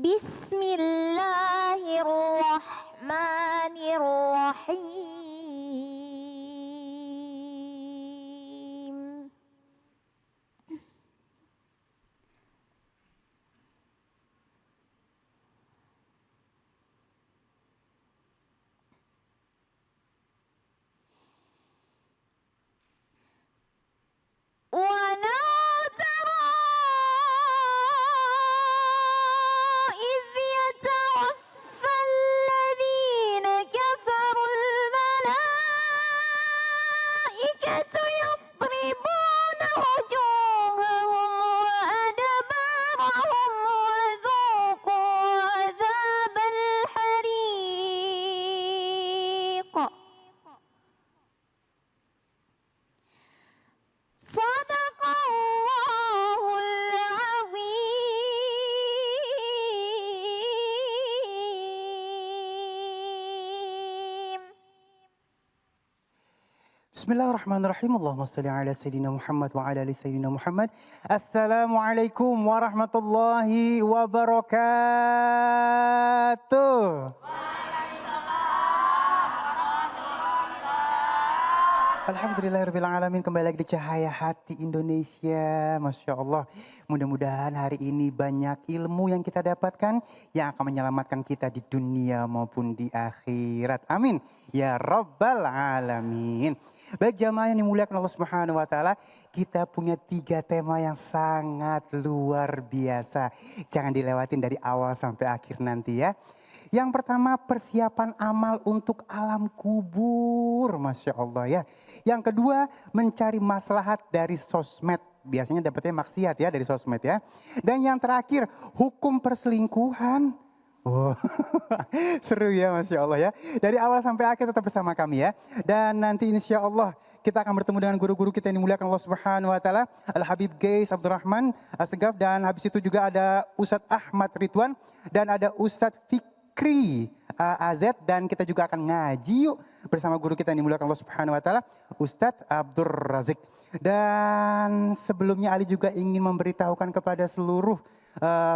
Bismillahirrahmanirrahim. Walau tara idh yatawaffal ladhina kafarul malaikatu yadribuna wujuhahum wa adbarahum wa dhuqu adzabal hariq. Sadaqallahul azim. Bismillahirrahmanirrahim. Allahumma salli ala Sayyidina Muhammad wa ala ali Sayyidina Muhammad. Assalamualaikum warahmatullahi wabarakatuh. Alhamdulillahirrahmanirrahim. Kembali lagi di Cahaya Hati Indonesia. Masya Allah. Mudah-mudahan hari ini banyak ilmu yang kita dapatkan yang akan menyelamatkan kita di dunia maupun di akhirat. Amin. Ya Rabbal Alamin. Baik jamaah yang dimuliakan Allah Subhanahu wa Ta'ala, kita punya 3 tema yang sangat luar biasa. Jangan dilewatin dari awal sampai akhir nanti ya. Yang pertama, persiapan amal untuk alam kubur, Masya Allah ya. Yang kedua, mencari maslahat dari sosmed. Biasanya dapetnya maksiat ya dari sosmed ya. Dan yang terakhir, hukum perselingkuhan. Oh, seru ya Masya Allah ya. Dari awal sampai akhir tetap bersama kami ya. Dan nanti insya Allah kita akan bertemu dengan guru-guru kita yang dimuliakan Allah Subhanahu wa Ta'ala. Al-Habib Gais Abdurrahman Assegaf, dan habis itu juga ada Ustadz Ahmad Ridwan dan ada Ustadz Fikri AZ, dan kita juga akan ngaji yuk bersama guru kita yang dimuliakan Allah Subhanahu wa Ta'ala, Ustadz Abdur Razik. Dan sebelumnya Ali juga ingin memberitahukan kepada seluruh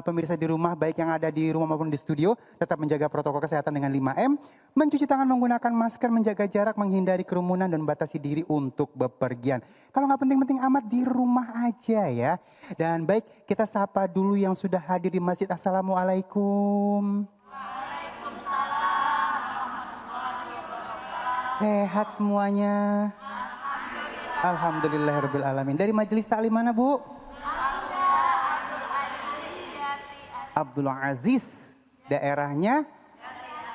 pemirsa di rumah, baik yang ada di rumah maupun di studio, tetap menjaga protokol kesehatan dengan 5M, mencuci tangan menggunakan masker, menjaga jarak, menghindari kerumunan, dan batasi diri untuk bepergian. Kalau nggak penting-penting amat di rumah aja ya. Dan baik, kita sapa dulu yang sudah hadir di masjid. Assalamualaikum. Sehat semuanya? Alhamdulillahirrahmanirrahim. Dari majelis taklim mana Bu? Abdul Aziz. Daerahnya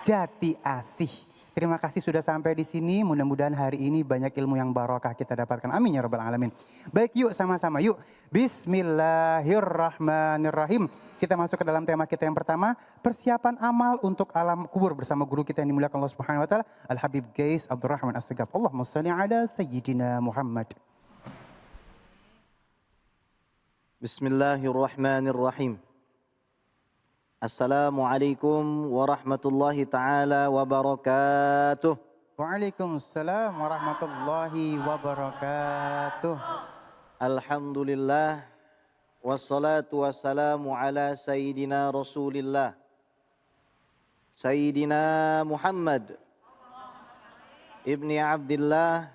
Jati Asih. Terima kasih sudah sampai di sini. Mudah-mudahan hari ini banyak ilmu yang barokah kita dapatkan. Amin ya rabbal alamin. Baik, yuk sama-sama yuk. Bismillahirrahmanirrahim. Kita masuk ke dalam tema kita yang pertama, persiapan amal untuk alam kubur bersama guru kita yang dimuliakan Allah Subhanahu wa Ta'ala, Al-Habib Gais Abdurrahman Assegaf. Allahumma shalli ala Sayyidina Muhammad. Bismillahirrahmanirrahim. Assalamualaikum warahmatullahi ta'ala wabarakatuh. Waalaikumsalam warahmatullahi wabarakatuh. Alhamdulillah. Wassalatu wassalamu ala Sayyidina Rasulillah. Sayyidina Muhammad Ibni Abdillah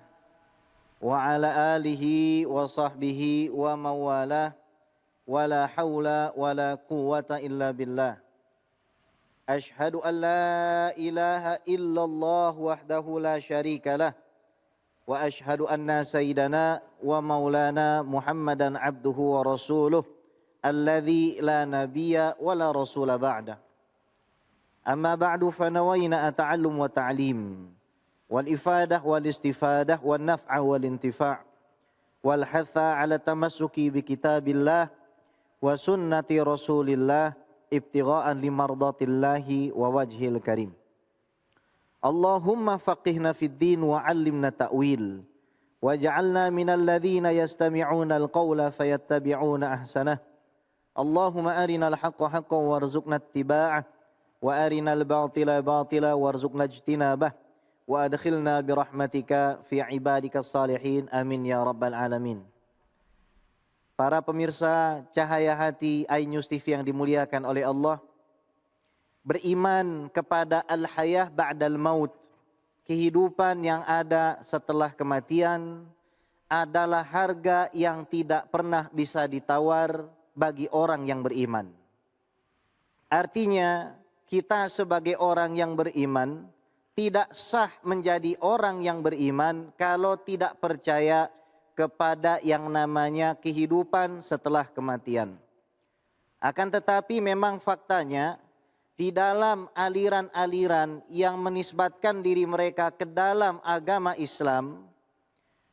wa ala alihi wa sahbihi wa mawalah. Wala hawla wala quwwata illa billah. Ashhadu an la ilaha illallah wahdahu la syarika lah. Wa ashhadu anna sayyidana wa maulana Muhammadan abduhu wa rasuluh. Alladhi la nabiyya wa la rasula ba'da. Amma ba'du fanawayna ata'allum wa ta'lim. Wal ifadah wal istifadah wal naf'a wal intifa' wal hatha ala tamassuki bi kitabillah wa sunnati Rasulillah ibtigha'an limardatillahi wa wajhil karim. Allahumma faqihna fid din wa 'allimna ta'wil waj'alna minal ladzina yastami'una al-qawla fayattabi'una ahsanah. Allahumma arinal haqqa haqqan warzuqna ittiba'ah wa arinal batila batila warzuqna ijtinabah wa adkhilna birahmatika fi ibadikas salihin. Amin ya rabbal alamin. Para pemirsa Cahaya Hati iNews TV yang dimuliakan oleh Allah, beriman kepada al-hayah ba'dal maut, kehidupan yang ada setelah kematian, adalah harga yang tidak pernah bisa ditawar bagi orang yang beriman. Artinya, kita sebagai orang yang beriman tidak sah menjadi orang yang beriman kalau tidak percaya kepada yang namanya kehidupan setelah kematian. Akan tetapi memang faktanya di dalam aliran-aliran yang menisbatkan diri mereka ke dalam agama Islam,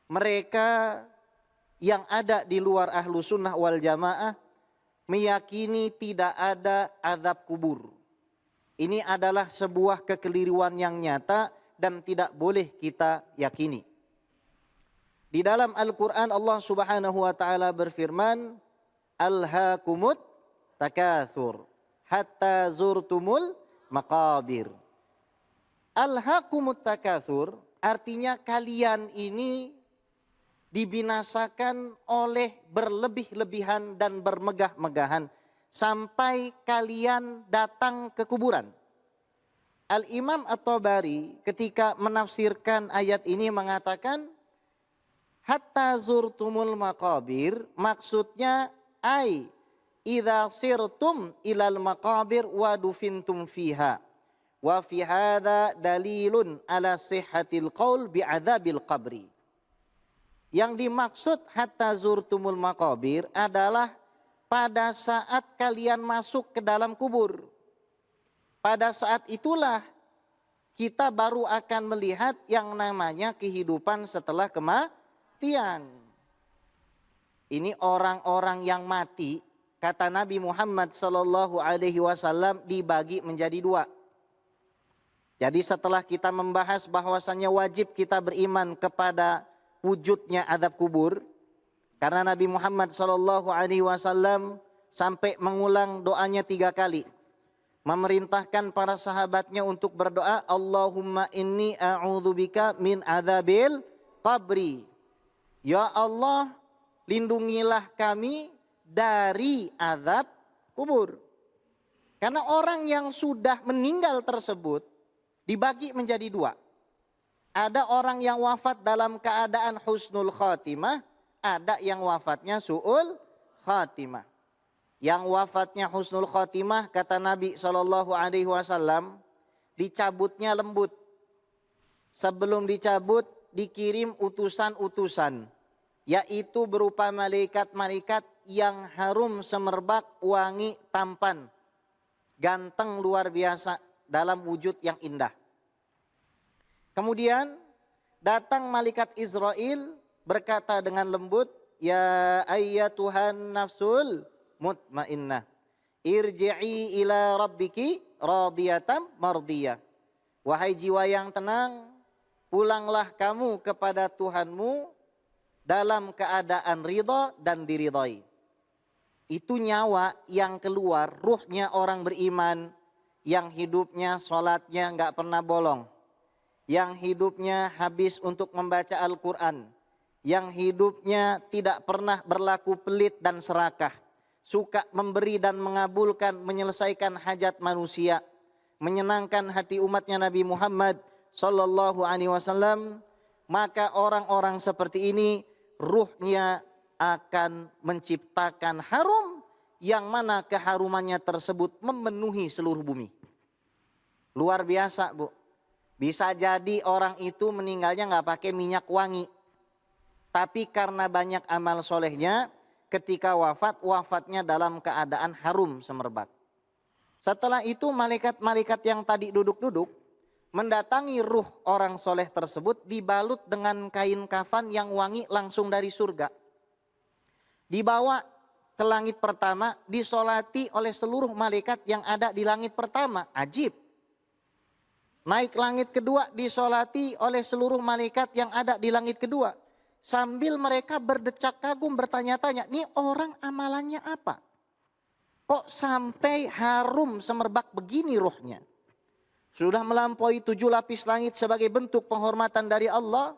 mereka yang ada di luar ahlu sunnah wal jamaah meyakini tidak ada azab kubur. Ini adalah sebuah kekeliruan yang nyata dan tidak boleh kita yakini. Di dalam Al-Quran Allah subhanahu wa ta'ala berfirman, Alhaakumut takathur hatta zurtumul maqabir. Alhaakumut takathur artinya kalian ini dibinasakan oleh berlebih-lebihan dan bermegah-megahan sampai kalian datang ke kuburan. Al-Imam At-Tabari ketika menafsirkan ayat ini mengatakan hatta zurtumul maqabir, maksudnya ai idza sirtum ilal maqabir wa dufintum fiha wa fi hadza dalilun ala sihhatil qaul bi'adzabil qabri. Yang dimaksud hatta zurtumul maqabir adalah pada saat kalian masuk ke dalam kubur. Pada saat itulah kita baru akan melihat yang namanya kehidupan setelah kematian. Ini orang-orang yang mati, kata Nabi Muhammad SAW dibagi menjadi dua. Jadi setelah kita membahas bahwasannya wajib kita beriman kepada wujudnya azab kubur, karena Nabi Muhammad SAW sampai mengulang doanya 3 kali, memerintahkan para sahabatnya untuk berdoa, Allahumma inni a'udzubika min azabil qabri. Ya Allah, lindungilah kami dari azab kubur. Karena orang yang sudah meninggal tersebut dibagi menjadi 2. Ada orang yang wafat dalam keadaan husnul khatimah, ada yang wafatnya su'ul khatimah. Yang wafatnya husnul khatimah, kata Nabi SAW, dicabutnya lembut. Sebelum dicabut, dikirim utusan-utusan, yaitu berupa malaikat-malaikat yang harum semerbak, wangi, tampan, ganteng luar biasa dalam wujud yang indah. Kemudian datang malaikat Israel berkata dengan lembut, ya ayyatuhan nafsul mutmainnah, irji'i ila rabbiki radiyatan mardiyah. Wahai jiwa yang tenang, pulanglah kamu kepada Tuhanmu dalam keadaan ridha dan diridhai. Itu nyawa yang keluar, ruhnya orang beriman yang hidupnya sholatnya nggak pernah bolong, yang hidupnya habis untuk membaca Al-Quran, yang hidupnya tidak pernah berlaku pelit dan serakah, suka memberi dan mengabulkan, menyelesaikan hajat manusia, menyenangkan hati umatnya Nabi Muhammad Sallallahu Alaihi Wasallam, maka orang-orang seperti ini ruhnya akan menciptakan harum yang mana keharumannya tersebut memenuhi seluruh bumi. Luar biasa, Bu. Bisa jadi orang itu meninggalnya nggak pakai minyak wangi, tapi karena banyak amal solehnya, ketika wafat, wafatnya dalam keadaan harum semerbak. Setelah itu malaikat-malaikat yang tadi duduk-duduk mendatangi ruh orang soleh tersebut dibalut dengan kain kafan yang wangi langsung dari surga. Dibawa ke langit pertama, disolati oleh seluruh malaikat yang ada di langit pertama. Ajib. Naik langit kedua, disolati oleh seluruh malaikat yang ada di langit kedua. Sambil mereka berdecak kagum, bertanya-tanya, nih orang amalannya apa? Kok sampai harum semerbak begini ruhnya? Sudah melampaui 7 lapis langit sebagai bentuk penghormatan dari Allah.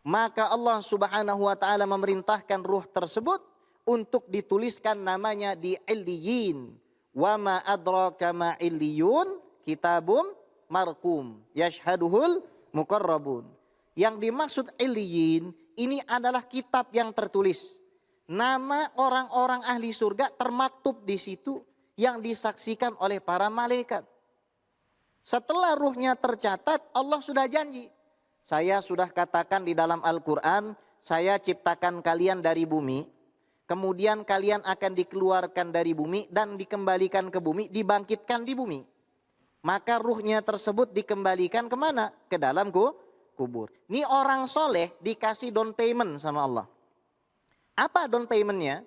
Maka Allah Subhanahu wa ta'ala memerintahkan ruh tersebut untuk dituliskan namanya di Illiyin, Wa ma adraka ma illiyun, kitabum marqum yashhaduhul muqarrabun. Yang dimaksud illiyin ini adalah kitab yang tertulis. Nama orang-orang ahli surga termaktub di situ yang disaksikan oleh para malaikat. Setelah ruhnya tercatat, Allah sudah janji. Saya sudah katakan di dalam Al-Quran, saya ciptakan kalian dari bumi. Kemudian kalian akan dikeluarkan dari bumi dan dikembalikan ke bumi, dibangkitkan di bumi. Maka ruhnya tersebut dikembalikan kemana? Ke dalam kubur. Ini orang soleh dikasih down payment sama Allah. Apa down paymentnya?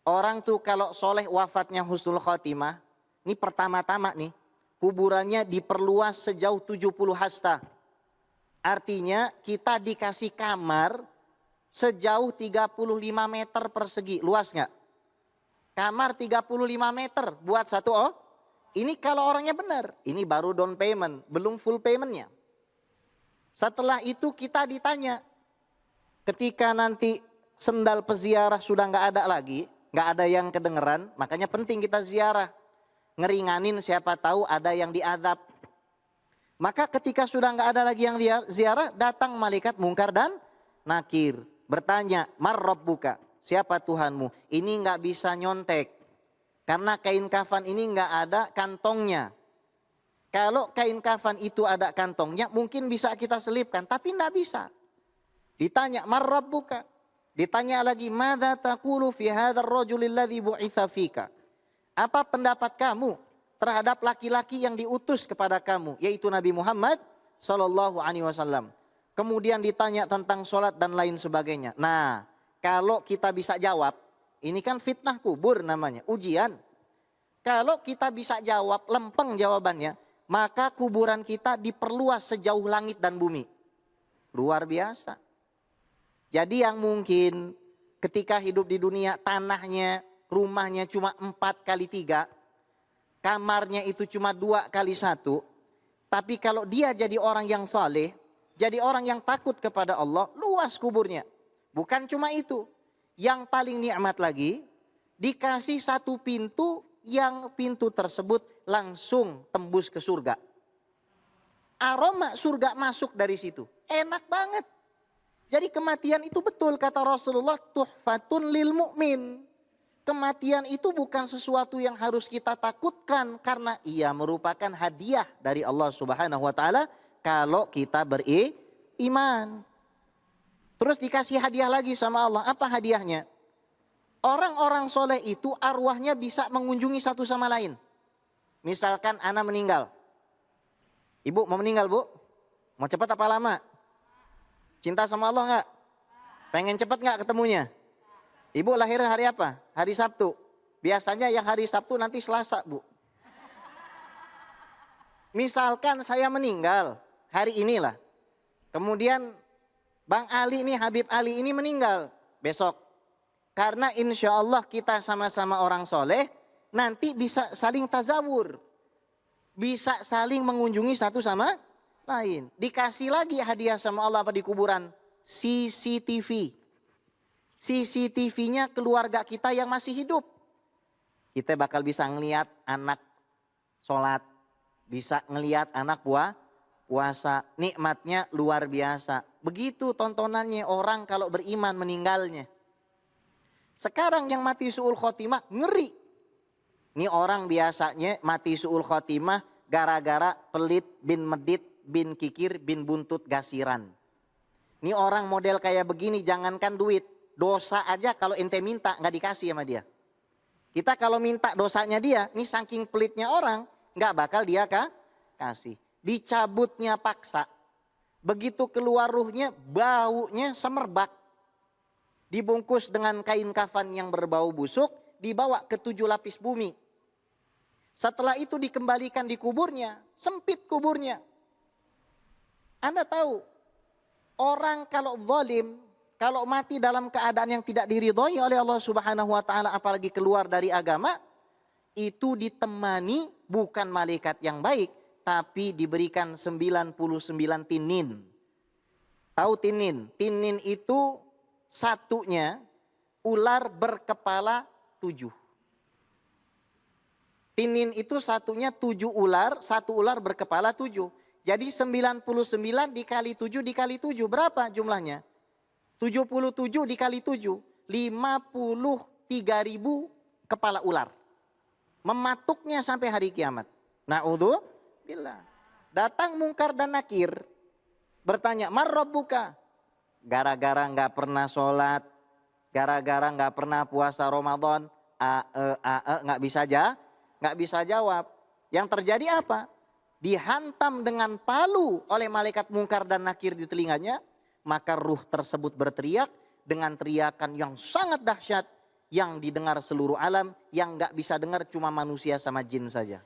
Orang tuh kalau soleh wafatnya husnul khotimah, ini pertama-tama nih, kuburannya diperluas sejauh 70 hasta. Artinya kita dikasih kamar sejauh 35 meter persegi. Luas nggak? Kamar 35 meter buat satu ini kalau orangnya benar. Ini baru down payment, belum full paymentnya. Setelah itu kita ditanya, ketika nanti sendal peziarah sudah nggak ada lagi, nggak ada yang kedengeran, makanya penting kita ziarah. Ngeringanin siapa tahu ada yang diazab. Maka ketika sudah nggak ada lagi yang ziarah, datang malaikat mungkar dan nakir. Bertanya, mar rabbuka, siapa Tuhanmu? Ini nggak bisa nyontek. Karena kain kafan ini nggak ada kantongnya. Kalau kain kafan itu ada kantongnya, mungkin bisa kita selipkan, tapi nggak bisa. Ditanya, mar rabbuka? Ditanya lagi, madza taqulu fi hadzal rajulil ladzi bu'itsa fika? Apa pendapat kamu terhadap laki-laki yang diutus kepada kamu, yaitu Nabi Muhammad sallallahu alaihi wasallam? Kemudian ditanya tentang sholat dan lain sebagainya. Nah, kalau kita bisa jawab, ini kan fitnah kubur namanya, ujian. Kalau kita bisa jawab, lempeng jawabannya, maka kuburan kita diperluas sejauh langit dan bumi. Luar biasa. Jadi yang mungkin ketika hidup di dunia tanahnya, rumahnya cuma 4x3, kamarnya itu cuma 2x1. Tapi kalau dia jadi orang yang saleh, jadi orang yang takut kepada Allah, luas kuburnya. Bukan cuma itu. Yang paling nikmat lagi, dikasih satu pintu yang pintu tersebut langsung tembus ke surga. Aroma surga masuk dari situ. Enak banget. Jadi kematian itu betul kata Rasulullah, tuhfatun lil mu'min. Kematian itu bukan sesuatu yang harus kita takutkan karena ia merupakan hadiah dari Allah Subhanahu wa taala kalau kita beriman. Terus dikasih hadiah lagi sama Allah. Apa hadiahnya? Orang-orang soleh itu arwahnya bisa mengunjungi satu sama lain. Misalkan anak meninggal. Ibu mau meninggal, Bu? Mau cepat apa lama? Cinta sama Allah enggak? Pengen cepat enggak ketemunya? Ibu lahir hari apa? Hari Sabtu. Biasanya yang hari Sabtu nanti Selasa, Bu. Misalkan saya meninggal hari inilah. Kemudian Bang Ali ini, Habib Ali ini meninggal besok. Karena insya Allah kita sama-sama orang soleh, nanti bisa saling tazawur. Bisa saling mengunjungi satu sama lain. Dikasih lagi hadiah sama Allah apa di kuburan? CCTV. CCTV-nya keluarga kita yang masih hidup. Kita bakal bisa ngelihat anak sholat. Bisa ngelihat anak puasa. Nikmatnya luar biasa. Begitu tontonannya orang kalau beriman meninggalnya. Sekarang yang mati su'ul khotimah ngeri. Ini orang biasanya mati su'ul khotimah gara-gara pelit bin medit bin kikir bin buntut gasiran. Ini orang model kayak begini jangankan duit. Dosa aja kalau ente minta nggak dikasih sama dia. Kita kalau minta dosanya dia, ini saking pelitnya orang nggak bakal dia kasih. Dicabutnya paksa. Begitu keluar ruhnya baunya semerbak. Dibungkus dengan kain kafan yang berbau busuk, dibawa ke 7 lapis bumi. Setelah itu dikembalikan di kuburnya, sempit kuburnya. Anda tahu, orang kalau zalim, kalau mati dalam keadaan yang tidak diridhoi oleh Allah Subhanahu wa taala, apalagi keluar dari agama, itu ditemani bukan malaikat yang baik, tapi diberikan 99 tinin. Tahu tinin? Tinin itu satunya ular berkepala 7. Tinin itu satunya 7 ular, 1 ular berkepala 7. Jadi 99 dikali 7 dikali 7 berapa jumlahnya? 77 dikali 7, 53.000 kepala ular. Mematuknya sampai hari kiamat. Na'udzubillah. Datang Mungkar dan Nakir bertanya, "Man rabbuka?" Gara-gara nggak pernah sholat, gara-gara nggak pernah puasa Ramadan, nggak bisa jawab. Yang terjadi apa? Dihantam dengan palu oleh malaikat Mungkar dan Nakir di telinganya, maka ruh tersebut berteriak dengan teriakan yang sangat dahsyat yang didengar seluruh alam, yang nggak bisa dengar cuma manusia sama jin saja.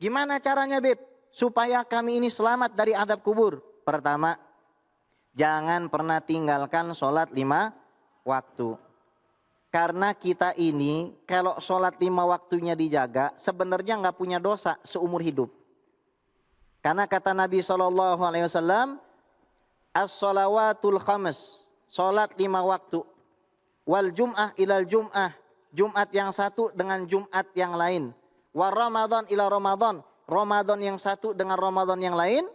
Gimana caranya, Beb? Supaya kami ini selamat dari azab kubur. Pertama, jangan pernah tinggalkan sholat 5 waktu. Karena kita ini kalau sholat 5 waktunya dijaga, sebenarnya nggak punya dosa seumur hidup. Karena kata Nabi SAW, as-shalawatul khams, sholat 5 waktu. Wal jum'ah ilal jum'ah, Jumat yang satu dengan Jumat yang lain. Wa Ramadan ila Ramadan, Ramadan yang satu dengan Ramadan yang lain.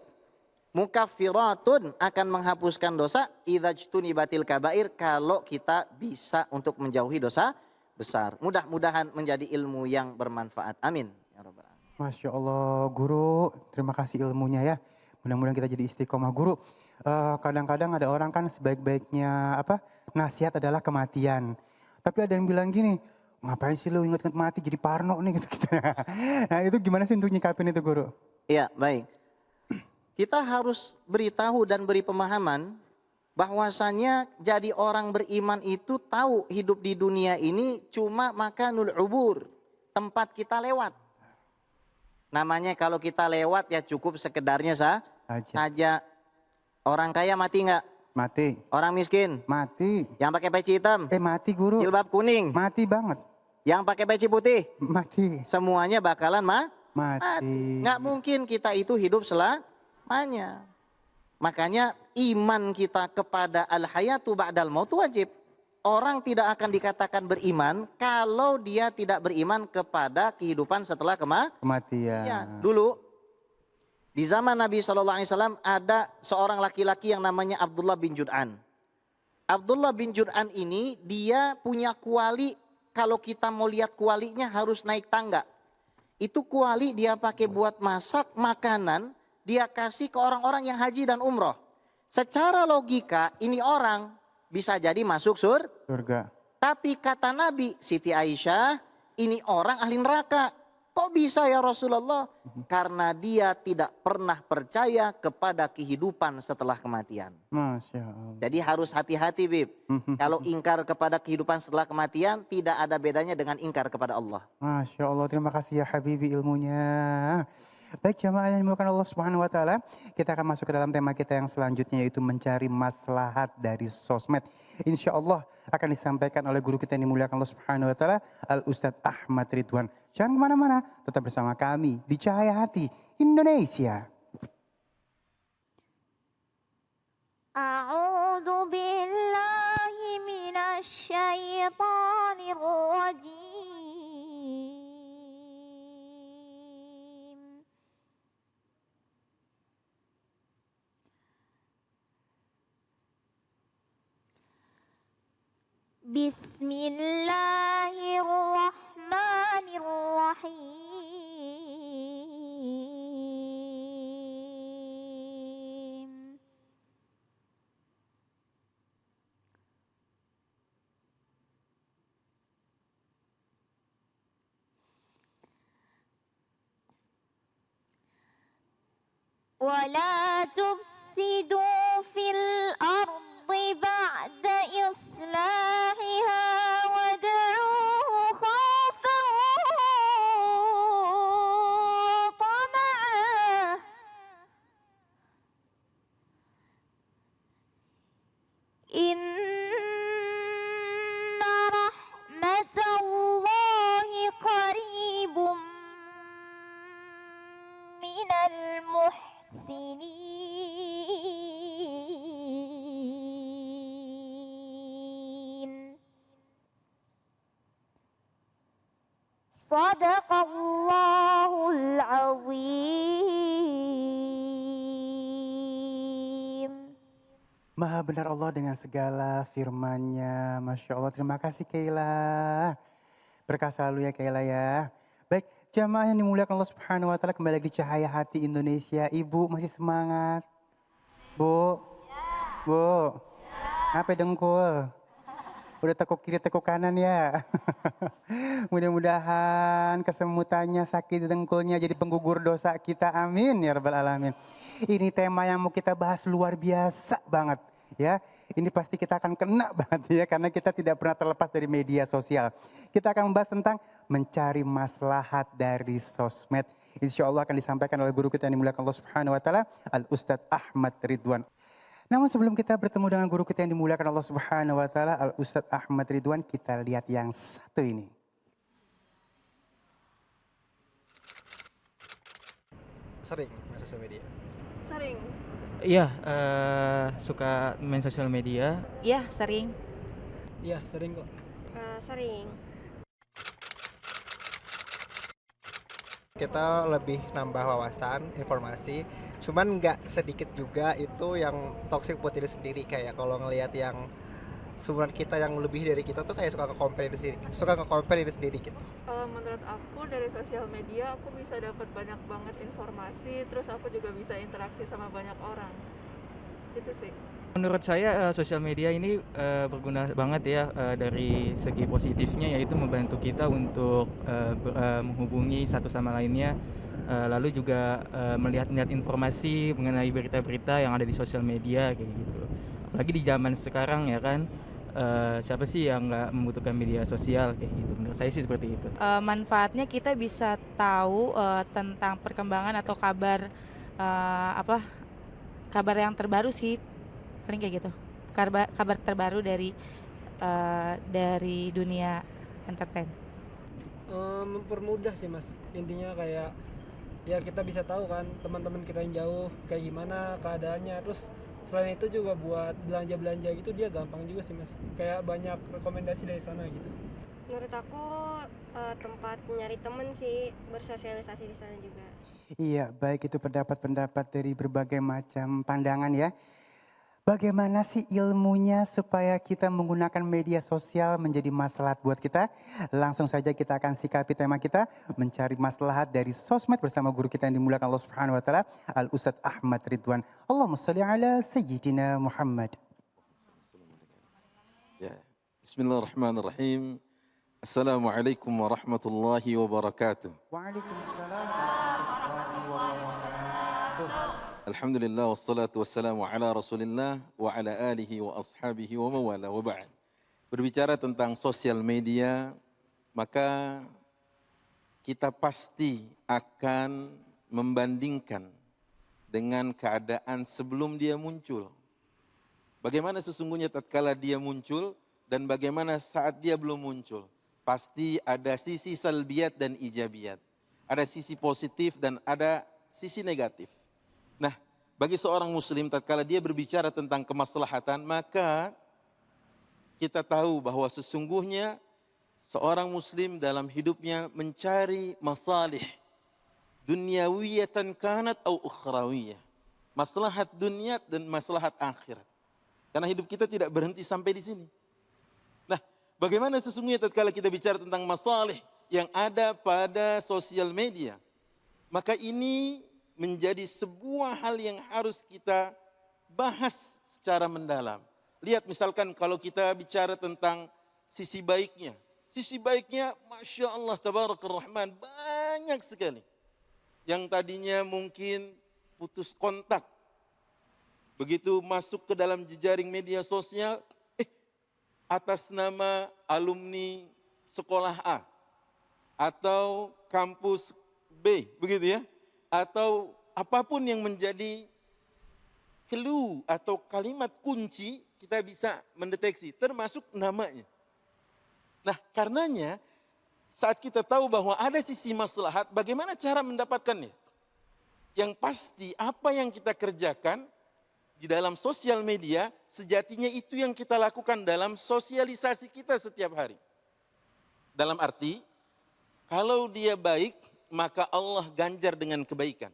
Mukaffiratun, akan menghapuskan dosa. Idzajtunibatil kabair, kalau kita bisa untuk menjauhi dosa besar. Mudah-mudahan menjadi ilmu yang bermanfaat. Amin. Ya Rabbal Alamin. Masya Allah, guru, terima kasih ilmunya ya. Mudah-mudahan kita jadi istiqomah guru. Kadang-kadang ada orang kan sebaik-baiknya nasihat adalah kematian. Tapi ada yang bilang gini, ngapain sih lu ingat-ingat mati jadi parno nih gitu. Nah itu gimana sih untuk nyikapin itu guru? Iya, baik. Kita harus beritahu dan beri pemahaman bahwasanya jadi orang beriman itu tahu hidup di dunia ini cuma makanul ubur, tempat kita lewat. Namanya kalau kita lewat ya cukup sekedarnya saja. Orang kaya mati nggak? Mati. Orang miskin? Mati. Yang pakai peci hitam? Mati guru. Jilbab kuning? Mati banget. Yang pakai peci putih? Mati. Semuanya bakalan mati. Nggak mungkin kita itu hidup selamanya. Makanya iman kita kepada al-hayatu ba'dal maut wajib. Orang tidak akan dikatakan beriman kalau dia tidak beriman kepada kehidupan setelah kematian. Ya, dulu di zaman Nabi SAW ada seorang laki-laki yang namanya Abdullah bin Jud'an. Abdullah bin Jud'an ini dia punya kuali, kalau kita mau lihat kualinya harus naik tangga. Itu kuali dia pakai buat masak makanan, dia kasih ke orang-orang yang haji dan umroh. Secara logika ini orang bisa jadi masuk surga. Tapi kata Nabi, Siti Aisyah, ini orang ahli neraka. Kok bisa ya Rasulullah? Karena dia tidak pernah percaya kepada kehidupan setelah kematian. Masya Allah. Jadi harus hati-hati, Bib. Kalau ingkar kepada kehidupan setelah kematian, tidak ada bedanya dengan ingkar kepada Allah. Masya Allah, terima kasih ya Habibi ilmunya. Baik jamaah yang dimuliakan Allah Subhanahu wa taala, kita akan masuk ke dalam tema kita yang selanjutnya, yaitu mencari maslahat dari sosmed. Insya Allah akan disampaikan oleh guru kita yang dimuliakan Allah Subhanahu wa taala, Al Ustadz Ahmad Ridwan. Jangan kemana-mana, tetap bersama kami di Cahaya Hati Indonesia. A'udzu billahi minasy syaithanir rajim. Bismillahirrahmanirrahim. ولا تفسدوا في الأرض بعد إصلاحها وادعوه خوفا وطمعا إن رحمة الله قريب من المحسنين. صدق الله Maha benar Allah dengan segala firman-Nya. Masya Allah, terima kasih Kaila. Berkah selalu ya Kaila ya. Baik, jamaah yang dimuliakan Allah Subhanahu wa taala, kembali lagi di Cahaya Hati Indonesia. Ibu masih semangat? Bu? Bu? Apa dengkul? Udah tekuk kiri tekuk kanan ya. Mudah-mudahan kesemutannya, sakit di dengkulnya jadi penggugur dosa kita. Amin ya rabbal alamin. Ini tema yang mau kita bahas luar biasa banget ya. Ini pasti kita akan kena banget ya, karena kita tidak pernah terlepas dari media sosial. Kita akan membahas tentang mencari maslahat dari sosmed. Insya Allah akan disampaikan oleh guru kita yang dimuliakan Allah Subhanahu wa taala, Al Ustadz Ahmad Ridwan. Namun sebelum kita bertemu dengan guru kita yang dimuliakan Allah Subhanahu wa taala, Al Ustadz Ahmad Ridwan, kita lihat yang satu ini. Sering main sosial media. Sering. Iya, suka main sosial media. Iya, sering. Iya, sering kok. Sering. Kita lebih nambah wawasan, informasi. Cuman nggak sedikit juga itu yang toxic buat diri sendiri. Kayak kalau ngelihat yang seumuran kita yang lebih dari kita tuh kayak suka nge-compare diri sendiri gitu. Kalau menurut aku dari sosial media aku bisa dapat banyak banget informasi, terus aku juga bisa interaksi sama banyak orang. Itu sih. Menurut saya sosial media ini berguna banget ya, dari segi positifnya yaitu membantu kita untuk menghubungi satu sama lainnya, lalu juga melihat informasi mengenai berita-berita yang ada di sosial media kayak gitu. Apalagi di zaman sekarang ya kan, siapa sih yang nggak membutuhkan media sosial kayak gitu. Menurut saya sih seperti itu. Manfaatnya kita bisa tahu tentang perkembangan atau kabar kabar yang terbaru sih, paling kayak gitu. Kabar terbaru dari dunia entertain. Mempermudah sih mas, intinya kayak ya kita bisa tahu kan teman-teman kita yang jauh kayak gimana keadaannya. Terus selain itu juga buat belanja gitu dia gampang juga sih mas, kayak banyak rekomendasi dari sana gitu. Menurut aku tempat nyari temen sih, bersosialisasi di sana juga. Iya, baik itu pendapat-pendapat dari berbagai macam pandangan ya. Bagaimana sih ilmunya supaya kita menggunakan media sosial menjadi maslahat buat kita? Langsung saja kita akan sikapi tema kita, mencari maslahat dari sosmed bersama guru kita yang dimuliakan Allah Subhanahu wa taala, Al Ustadz Ahmad Ridwan. Allahumma shalli ala Sayyidina Muhammad. Ya. Bismillahirrahmanirrahim. Assalamualaikum warahmatullahi wabarakatuh. Waalaikumsalam warahmatullahi wabarakatuh. Alhamdulillah wassalatu wassalamu ala Rasulillah wa ala alihi wa ashabihi wa mawala wa ba'd. Berbicara tentang sosial media, maka kita pasti akan membandingkan dengan keadaan sebelum dia muncul. Bagaimana sesungguhnya tatkala dia muncul dan bagaimana saat dia belum muncul. Pasti ada sisi salbiyat dan ijabiyat. Ada sisi positif dan ada sisi negatif. Nah, bagi seorang muslim tatkala dia berbicara tentang kemaslahatan, maka kita tahu bahwa sesungguhnya seorang muslim dalam hidupnya mencari masalih dunyawiyatan kanat au ukhrawiyah. Maslahat dunia dan maslahat akhirat. Karena hidup kita tidak berhenti sampai di sini. Nah, bagaimana sesungguhnya tatkala kita bicara tentang masalih yang ada pada sosial media, maka ini menjadi sebuah hal yang harus kita bahas secara mendalam. Lihat misalkan kalau kita bicara tentang sisi baiknya. Sisi baiknya Masya Allah Tabarakar Rahman banyak sekali. Yang tadinya mungkin putus kontak. Begitu masuk ke dalam jejaring media sosial, atas nama alumni sekolah A atau kampus B, begitu ya. Atau apapun yang menjadi clue atau kalimat kunci kita bisa mendeteksi, termasuk namanya. Nah, karenanya saat kita tahu bahwa ada sisi maslahat, bagaimana cara mendapatkannya? Yang pasti apa yang kita kerjakan di dalam sosial media, sejatinya itu yang kita lakukan dalam sosialisasi kita setiap hari. Dalam arti, kalau dia baik, maka Allah ganjar dengan kebaikan.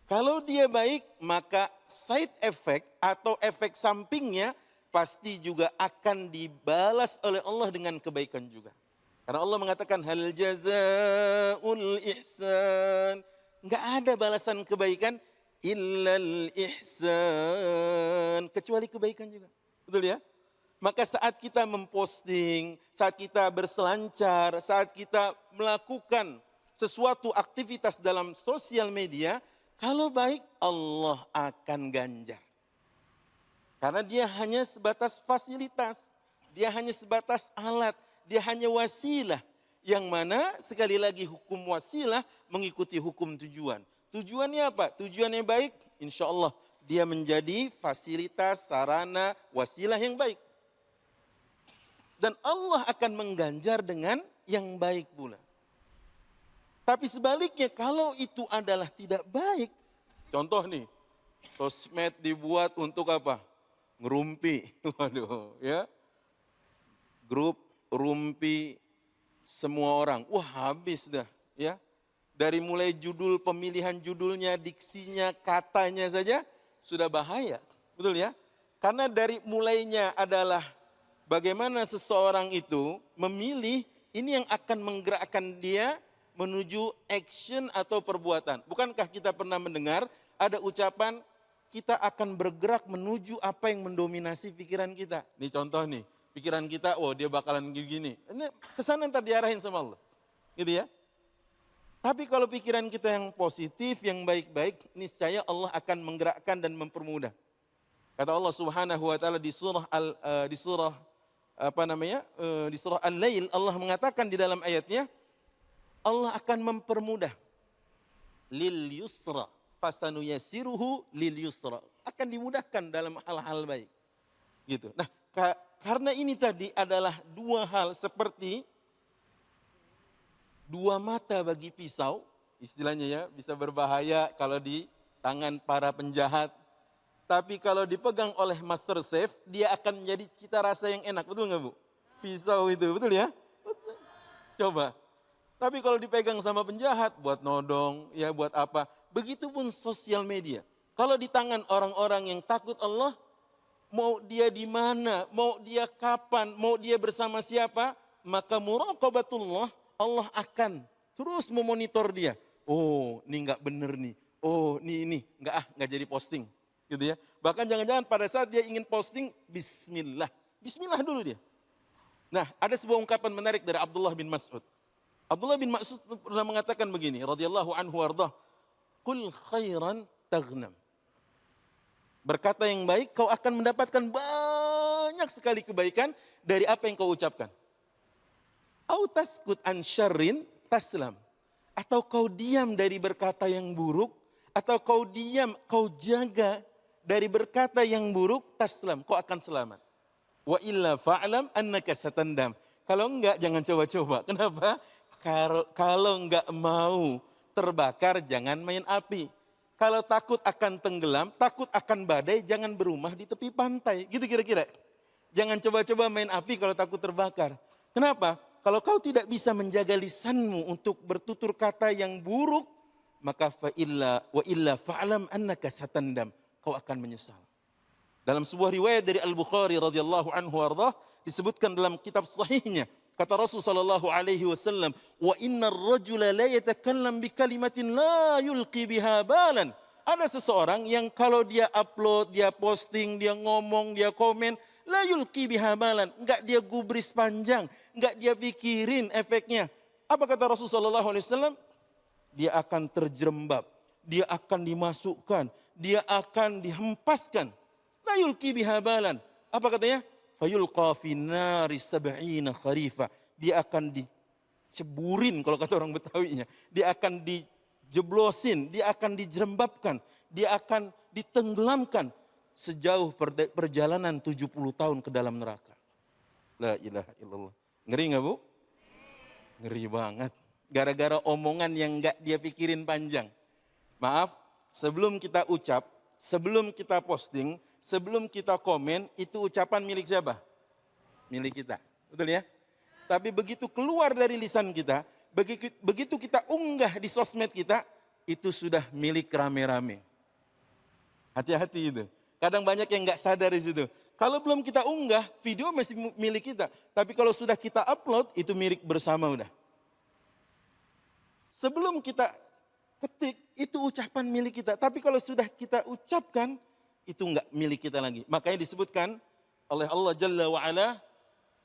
Kalau dia baik, maka side effect atau efek sampingnya pasti juga akan dibalas oleh Allah dengan kebaikan juga. Karena Allah mengatakan hal jazaul ihsan. Enggak ada balasan kebaikan illal ihsan, kecuali kebaikan juga. Betul ya? Maka saat kita memposting, saat kita berselancar, saat kita melakukan sesuatu aktivitas dalam sosial media, kalau baik Allah akan ganjar. Karena dia hanya sebatas fasilitas, dia hanya sebatas alat, dia hanya wasilah. Yang mana sekali lagi hukum wasilah mengikuti hukum tujuan. Tujuannya apa? Tujuannya baik, insya Allah dia menjadi fasilitas, sarana, wasilah yang baik. Dan Allah akan mengganjar dengan yang baik pula. Tapi sebaliknya kalau itu adalah tidak baik, contoh nih, sosmed dibuat untuk apa? Ngerumpi, waduh ya. Grup rumpi semua orang, wah habis dah ya. Dari mulai judul, pemilihan judulnya, diksinya, katanya saja sudah bahaya, betul ya? Karena dari mulainya adalah bagaimana seseorang itu memilih, ini yang akan menggerakkan dia menuju action atau perbuatan. Bukankah kita pernah mendengar ada ucapan kita akan bergerak menuju apa yang mendominasi pikiran kita. Nih contoh nih, pikiran kita, oh dia bakalan gini. Ini kesana ntar diarahin sama Allah. Gitu ya. Tapi kalau pikiran kita yang positif, yang baik-baik, niscaya Allah akan menggerakkan dan mempermudah. Kata Allah Subhanahu wa taala di surah Al-Lail, Allah mengatakan di dalam ayatnya, Allah akan mempermudah lil yusra fasanuyasiruhu lil yusra, akan dimudahkan dalam hal-hal baik. Gitu. Nah, karena ini tadi adalah dua hal seperti dua mata bagi pisau, istilahnya ya, bisa berbahaya kalau di tangan para penjahat. Tapi kalau dipegang oleh master chef, dia akan menjadi cita rasa yang enak, betul nggak Bu? Pisau itu, betul ya? Betul. Coba. Tapi kalau dipegang sama penjahat, buat nodong, ya buat apa. Begitupun sosial media. Kalau di tangan orang-orang yang takut Allah, mau dia di mana, mau dia kapan, mau dia bersama siapa, maka muraqabatullah, Allah akan terus memonitor dia. Oh, ini nggak bener nih. Oh, ini nggak jadi posting, gitu ya. Bahkan jangan-jangan pada saat dia ingin posting, Bismillah dulu dia. Nah, ada sebuah ungkapan menarik dari Abdullah bin Mas'ud. Abdullah bin Mas'ud pernah mengatakan begini, radhiyallahu anhu wardah, "Qul khairan taghnam." Berkata yang baik, kau akan mendapatkan banyak sekali kebaikan dari apa yang kau ucapkan. Au taskut an syarrin taslam. Atau kau diam dari berkata yang buruk, atau kau diam, kau jaga dari berkata yang buruk, taslam, kau akan selamat. Wa illa fa'lam annaka satandam. Kalau enggak, jangan coba-coba. Kenapa? Kalau enggak mau terbakar, jangan main api. Kalau takut akan tenggelam, takut akan badai, jangan berumah di tepi pantai. Gitu kira-kira. Jangan coba-coba main api kalau takut terbakar. Kenapa? Kalau kau tidak bisa menjaga lisanmu untuk bertutur kata yang buruk, maka wa illa fa'lam annaka satandam. Kau akan menyesal. Dalam sebuah riwayat dari Al-Bukhari radhiyallahu anhu wardah, disebutkan dalam kitab sahihnya, kata Rasul sallallahu alaihi wasallam, "Wa innar rajula la yatakallam bi kalimatin la yulqi biha balan." Ada seseorang yang kalau dia upload, dia posting, dia ngomong, dia komen, la yulqi biha balan, enggak dia gubris panjang, enggak dia pikirin efeknya. Apa kata Rasul sallallahu alaihi wasallam? Dia akan terjerembab, dia akan dimasukkan, dia akan dihempaskan. La yulqi biha balan. Apa katanya? Fayulqa fi nari sab'ina kharifa. Dia akan diceburin kalau kata orang Betawinya. Dia akan dijeblosin, dia akan dijerembabkan, dia akan ditenggelamkan sejauh perjalanan 70 tahun ke dalam neraka. La ilaha illallah. Ngeri enggak, Bu? Ngeri banget. Gara-gara omongan yang enggak dia pikirin panjang. Maaf, sebelum kita ucap, sebelum kita posting, sebelum kita komen, itu ucapan milik siapa? Milik kita. Betul ya? Tapi begitu keluar dari lisan kita, begitu kita unggah di sosmed kita, itu sudah milik rame-rame. Hati-hati itu. Kadang banyak yang nggak sadar di situ. Kalau belum kita unggah, video masih milik kita. Tapi kalau sudah kita upload, itu milik bersama udah. Sebelum kita ketik, itu ucapan milik kita. Tapi kalau sudah kita ucapkan, itu enggak milik kita lagi. Makanya disebutkan oleh Allah Jalla wa'ala,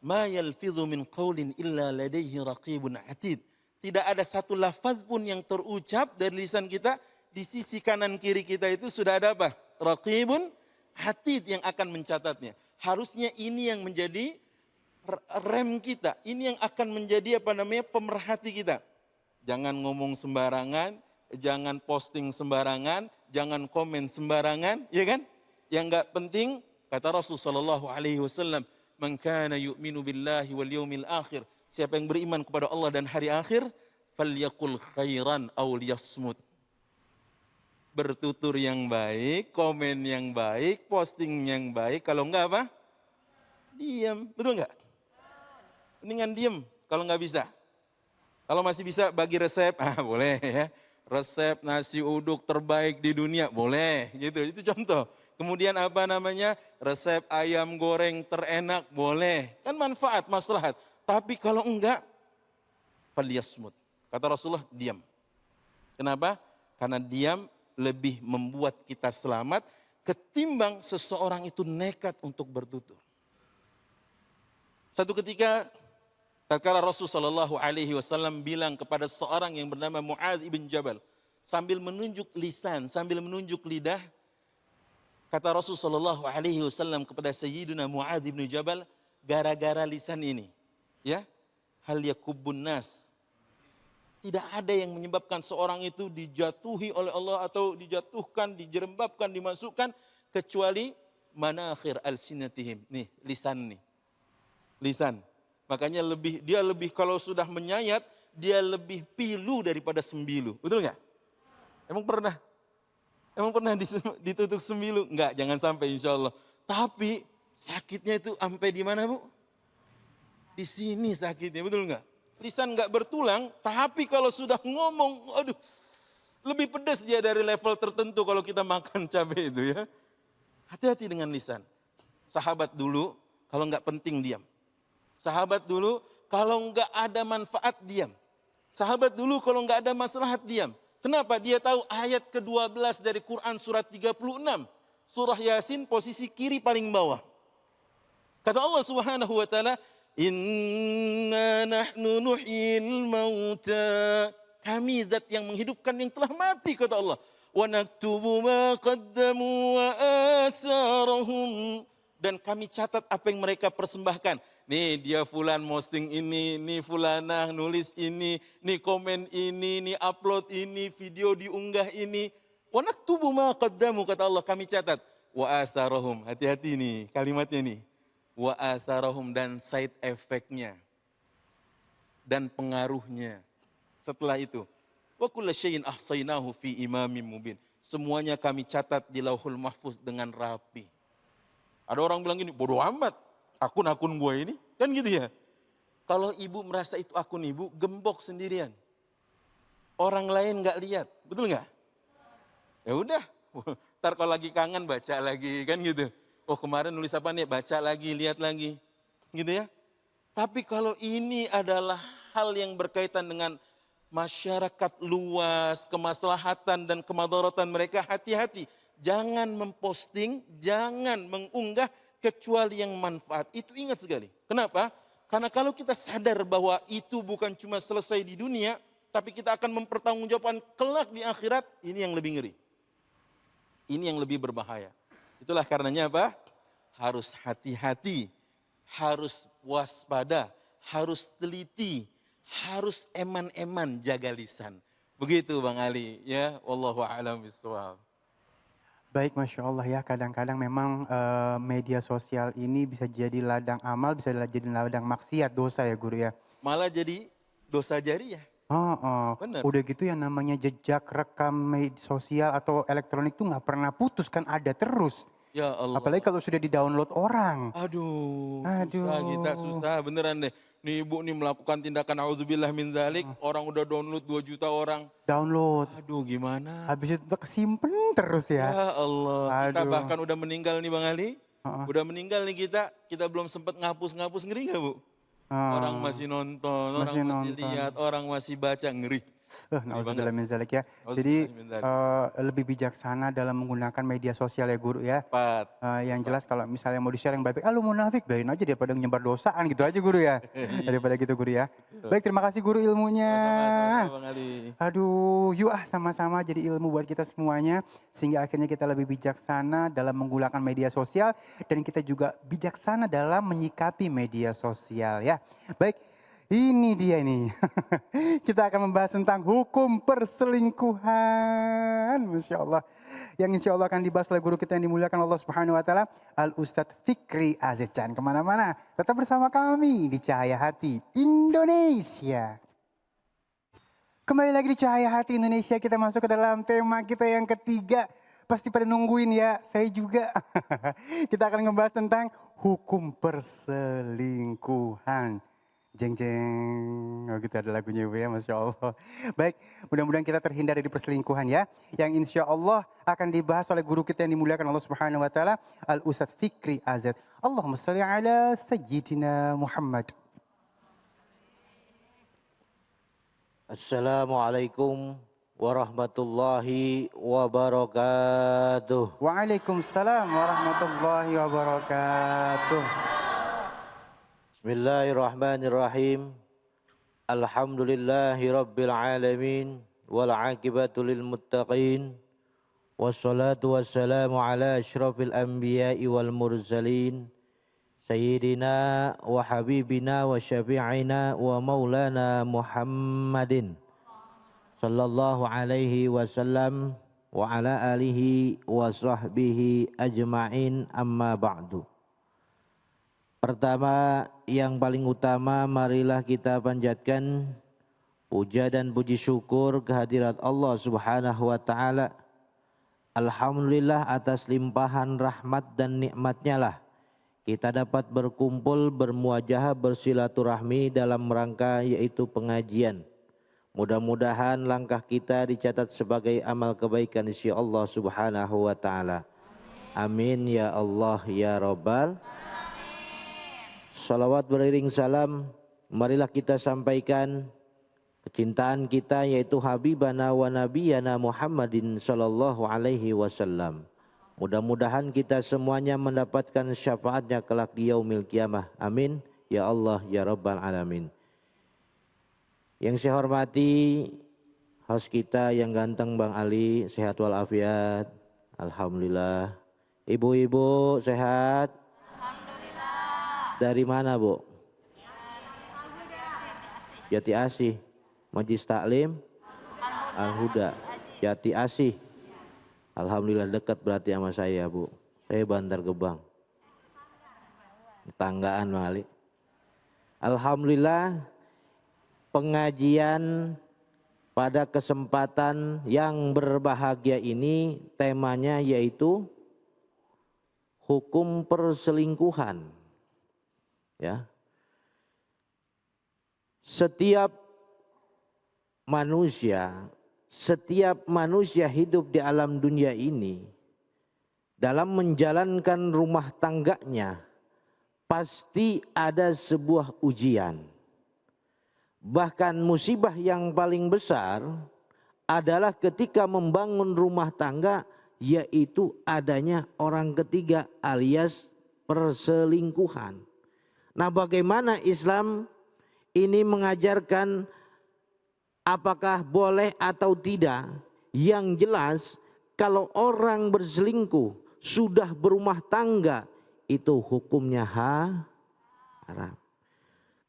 ma yalfidhu min qawlin illa ladaihi raqibun atid. Tidak ada satu lafaz pun yang terucap dari lisan kita, di sisi kanan kiri kita itu sudah ada apa? Raqibun atid yang akan mencatatnya. Harusnya ini yang menjadi rem kita. Ini yang akan menjadi pemerhati kita. Jangan ngomong sembarangan, jangan posting sembarangan, jangan komen sembarangan, ya kan? Yang enggak penting, kata Rasulullah SAW, "Man kana yu'minu billahi wal yawmil akhir." Siapa yang beriman kepada Allah dan hari akhir, falyaqul khairan aw liyasmut. Bertutur yang baik, komen yang baik, posting yang baik. Kalau enggak apa? Diam, betul enggak? Mendingan diam kalau enggak bisa. Kalau masih bisa bagi resep, boleh ya. Resep nasi uduk terbaik di dunia, boleh gitu. Itu contoh. Kemudian resep ayam goreng terenak, boleh. Kan manfaat, maslahat. Tapi kalau enggak, falyasmut. Kata Rasulullah, diam. Kenapa? Karena diam lebih membuat kita selamat ketimbang seseorang itu nekat untuk bertutur. Satu ketika tatkala Rasulullah SAW bilang kepada seorang yang bernama Mu'adz ibn Jabal, sambil menunjuk lisan, sambil menunjuk lidah, kata Rasulullah SAW kepada Sayyidina Mu'adz ibn Jabal, gara-gara lisan ini, ya, hal yakubbun nas. Tidak ada yang menyebabkan seorang itu dijatuhi oleh Allah atau dijatuhkan, dijerembabkan, dimasukkan, kecuali manakhir al-sinatihim. Nih, lisan nih. Lisan. Makanya dia lebih kalau sudah menyayat, dia lebih pilu daripada sembilu. Betul nggak? Emang pernah? Emang pernah ditutup sembilu? Enggak, jangan sampai insya Allah. Tapi sakitnya itu sampai di mana, Bu? Di sini sakitnya, betul nggak? Lisan nggak bertulang, tapi kalau sudah ngomong, aduh, lebih pedas dia dari level tertentu kalau kita makan cabai itu ya. Hati-hati dengan lisan. Sahabat dulu, kalau nggak penting diam. Sahabat dulu, kalau nggak ada manfaat diam. Sahabat dulu, kalau nggak ada maslahat diam. Kenapa? Dia tahu ayat ke-12 dari Quran surat 36. Surah Yasin posisi kiri paling bawah. Kata Allah Subhanahu wa taala, "Inna nahnu nuhyil mauta." Kami zat yang menghidupkan yang telah mati, kata Allah. "Wa naktubu ma qaddamu wa atharahum." Dan kami catat apa yang mereka persembahkan. Nih dia fulan posting ini, nih fulanah nulis ini, nih komen ini, nih upload ini, video diunggah ini. Wa naktubu ma qaddamu, kata Allah, kami catat. Wa atharahum, hati-hati nih kalimatnya nih. Wa atharahum, dan side effect-nya. Dan pengaruhnya. Setelah itu, wa kulla syai'in ahsaynahu fi imamin mubin. Semuanya kami catat di Lauhul Mahfuz dengan rapi. Ada orang bilang gini, bodoh amat, akun-akun gue ini, kan gitu ya. Kalau ibu merasa itu akun ibu, gembok sendirian. Orang lain nggak lihat, betul nggak? Ya udah, ntar kalau lagi kangen baca lagi, kan gitu. Oh kemarin nulis apa nih, baca lagi, lihat lagi, gitu ya. Tapi kalau ini adalah hal yang berkaitan dengan masyarakat luas, kemaslahatan dan kemadaratan mereka, hati-hati. Jangan memposting, jangan mengunggah kecuali yang manfaat. Itu ingat sekali. Kenapa? Karena kalau kita sadar bahwa itu bukan cuma selesai di dunia, tapi kita akan mempertanggungjawabkan kelak di akhirat, ini yang lebih ngeri. Ini yang lebih berbahaya. Itulah karenanya apa? Harus hati-hati, harus waspada, harus teliti, harus eman-eman jaga lisan. Begitu Bang Ali, ya. Wallahu a'lam bishawab. Baik, Masya Allah ya, kadang-kadang memang media sosial ini bisa jadi ladang amal, bisa jadi ladang maksiat, dosa ya Guru ya. Malah jadi dosa jariah. Benar. Udah gitu yang namanya jejak rekam media sosial atau elektronik tuh nggak pernah putus, kan ada terus. Ya Allah. Apalagi kalau sudah di-download orang. Aduh, Aduh. susah kita, susah beneran deh. Nih ibu nih melakukan tindakan auzubillah min dzalik, orang udah download 2 juta orang. Download. Aduh gimana? Habis itu kesimpen terus ya. Ya Allah, kita Aduh. bahkan udah meninggal nih Bang Ali. Heeh. Udah meninggal nih kita belum sempat ngapus-ngapus, ngeri gak Bu? Orang masih nonton, Masih orang masih nonton. lihat, orang masih baca, ngeri. Nauzubillah min zalik ya. Nauzubillah Jadi min dzalik. lebih bijaksana dalam menggunakan media sosial ya guru ya. Tepat. Yang jelas kalau misalnya mau di-share yang baik, lu munafik, biarin aja daripada nyebar dosaan gitu aja guru ya. Daripada gitu guru ya. Baik, terima kasih guru ilmunya. Sama-sama Bang Ali. Aduh, yuk sama-sama jadi ilmu buat kita semuanya. Sehingga akhirnya kita lebih bijaksana dalam menggunakan media sosial. Dan kita juga bijaksana dalam menyikapi media sosial ya. Baik, ini dia nih. Kita akan membahas tentang hukum perselingkuhan. Masya Allah. Yang insya Allah akan dibahas oleh guru kita yang dimuliakan Allah Subhanahu Wa Taala, Al Ustadz Fikri Aziz. Jangan kemana-mana. Tetap bersama kami di Cahaya Hati Indonesia. Kembali lagi di Cahaya Hati Indonesia, kita masuk ke dalam tema kita yang ketiga. Pasti pada nungguin ya, saya juga. Kita akan membahas tentang hukum perselingkuhan. Jeng jeng, oh gitu ada lagunya Bu ya, Masya Allah. Baik, mudah-mudahan kita terhindar dari perselingkuhan ya. Yang insya Allah akan dibahas oleh guru kita yang dimuliakan Allah Subhanahu Wa Taala, Al Ustadz Fikri Aziz. Allahumma sholli ala Sayyidina Muhammad. Assalamualaikum warahmatullahi wabarakatuh. Waalaikumsalam warahmatullahi wabarakatuh. Bismillahirrahmanirrahim. Alhamdulillahi rabbil alamin. Wal aqibatu lil muttaqin. Wassalatu wassalamu ala asyrafil anbiya'i wal mursalin. Sayyidina wa habibina wa syafi'ina wa maulana Muhammadin sallallahu alaihi wasallam wa ala alihi wa sahbihi ajma'in, amma ba'du. Pertama, yang paling utama, marilah kita panjatkan puja dan puji syukur kehadirat Allah Subhanahu Wa Taala. Alhamdulillah atas limpahan rahmat dan nikmatnya lah kita dapat berkumpul, bermuajahah, bersilaturahmi dalam rangka yaitu pengajian. Mudah-mudahan langkah kita dicatat sebagai amal kebaikan di sisi Allah Subhanahu Wa Taala. Amin ya Allah ya Rabbal. Salawat beriring salam, marilah kita sampaikan kecintaan kita yaitu Habibana wa Nabiyana Muhammadin sallallahu alaihi wasallam. Mudah-mudahan kita semuanya mendapatkan syafaatnya kelak di yaumil qiyamah. Amin ya Allah ya Rabbal alamin. Yang saya hormati host kita yang ganteng Bang Ali, sehat walafiat. Alhamdulillah. Ibu-ibu sehat? Dari mana Bu? Jati Asih. Majlis Taklim Al-Huda. Jati Asih. Alhamdulillah dekat berarti sama saya Bu. Saya Bantar Gebang. Tanggaan Bang Ali. Alhamdulillah pengajian pada kesempatan yang berbahagia ini temanya yaitu hukum perselingkuhan. Ya. Setiap manusia hidup di alam dunia ini dalam menjalankan rumah tangganya pasti ada sebuah ujian. Bahkan musibah yang paling besar adalah ketika membangun rumah tangga, yaitu adanya orang ketiga alias perselingkuhan. Nah, bagaimana Islam ini mengajarkan apakah boleh atau tidak? Yang jelas kalau orang berselingkuh sudah berumah tangga itu hukumnya haram.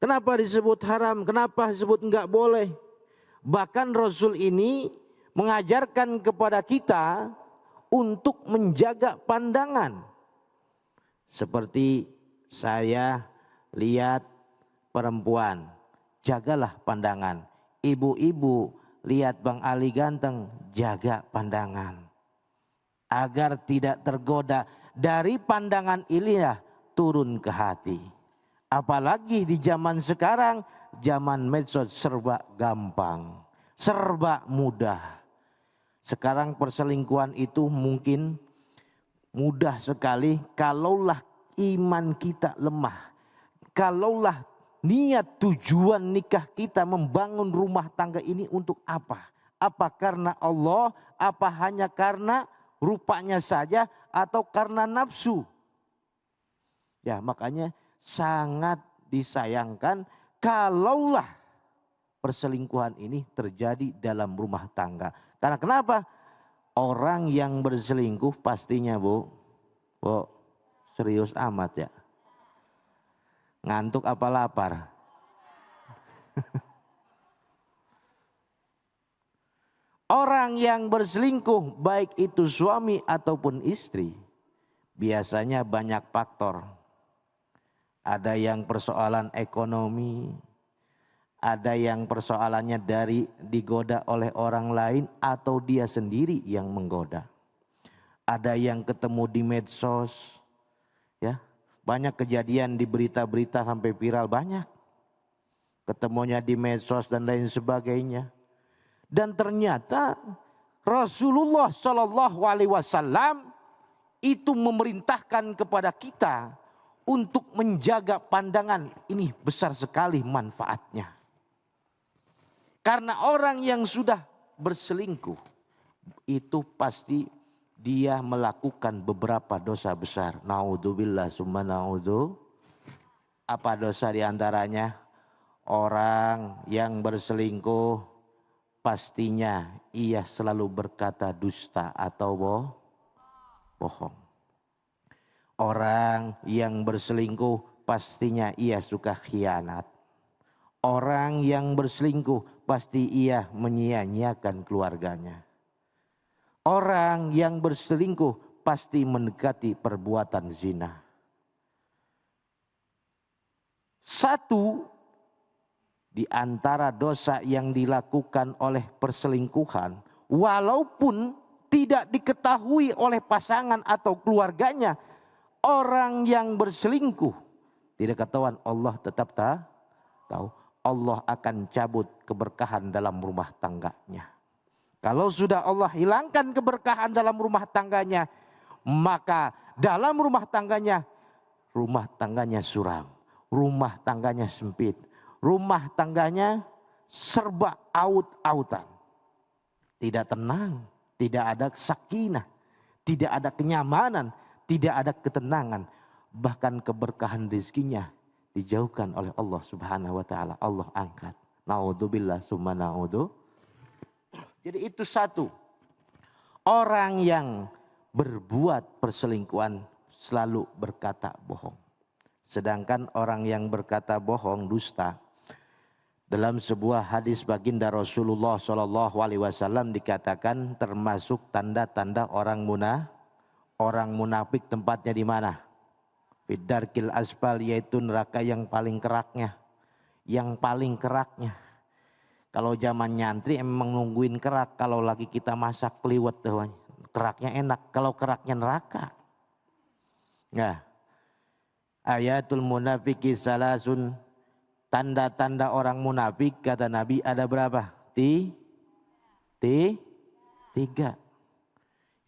Kenapa disebut haram? Kenapa disebut enggak boleh? Bahkan Rasul ini mengajarkan kepada kita untuk menjaga pandangan. Seperti saya lihat perempuan, jagalah pandangan. Ibu-ibu lihat Bang Ali ganteng, jaga pandangan. Agar tidak tergoda, dari pandangan inilah turun ke hati. Apalagi di zaman sekarang, zaman medsos serba gampang, serba mudah. Sekarang perselingkuhan itu mungkin mudah sekali kalaulah iman kita lemah. Kalaulah niat tujuan nikah kita membangun rumah tangga ini untuk apa? Apa karena Allah? Apa hanya karena rupanya saja atau karena nafsu? Ya, makanya sangat disayangkan kalaulah perselingkuhan ini terjadi dalam rumah tangga. Karena kenapa? Orang yang berselingkuh pastinya Bu, serius amat ya. Ngantuk apa lapar? Orang yang berselingkuh baik itu suami ataupun istri biasanya banyak faktor. Ada yang persoalan ekonomi, ada yang persoalannya dari digoda oleh orang lain atau dia sendiri yang menggoda. Ada yang ketemu di medsos, ya banyak kejadian di berita-berita sampai viral banyak. Ketemunya di medsos dan lain sebagainya. Dan ternyata Rasulullah Shallallahu Alaihi Wasallam itu memerintahkan kepada kita untuk menjaga pandangan. Ini besar sekali manfaatnya. Karena orang yang sudah berselingkuh itu pasti dia melakukan beberapa dosa besar. Naudzubillah summa naudzu. Apa dosa diantaranya? Orang yang berselingkuh pastinya ia selalu berkata dusta atau bohong. Orang yang berselingkuh pastinya ia suka khianat. Orang yang berselingkuh pasti ia menyia-nyiakan keluarganya. Orang yang berselingkuh pasti mendekati perbuatan zina. Satu di antara dosa yang dilakukan oleh perselingkuhan, walaupun tidak diketahui oleh pasangan atau keluarganya, orang yang berselingkuh tidak ketahuan, Allah tetap tahu. Allah akan cabut keberkahan dalam rumah tangganya. Kalau sudah Allah hilangkan keberkahan dalam rumah tangganya, maka dalam rumah tangganya suram, rumah tangganya sempit, rumah tangganya serba aut-autan. Tidak tenang, tidak ada sakinah, tidak ada kenyamanan, tidak ada ketenangan. Bahkan keberkahan rezekinya dijauhkan oleh Allah Subhanahu wa taala. Allah angkat. Naudzubillah summa naudzu. Jadi itu satu. Orang yang berbuat perselingkuhan selalu berkata bohong. Sedangkan orang yang berkata bohong, dusta, dalam sebuah hadis baginda Rasulullah SAW dikatakan termasuk tanda-tanda orang munafik. Tempatnya di mana? Fidarkil asfal, yaitu neraka yang paling keraknya. Yang paling keraknya. Kalau zaman nyantri emang nungguin kerak. Kalau lagi kita masak keliwet tuh, keraknya enak. Kalau keraknya neraka. Nah, ayatul munafiki salasun. Tanda-tanda orang munafik kata Nabi ada berapa? Tiga.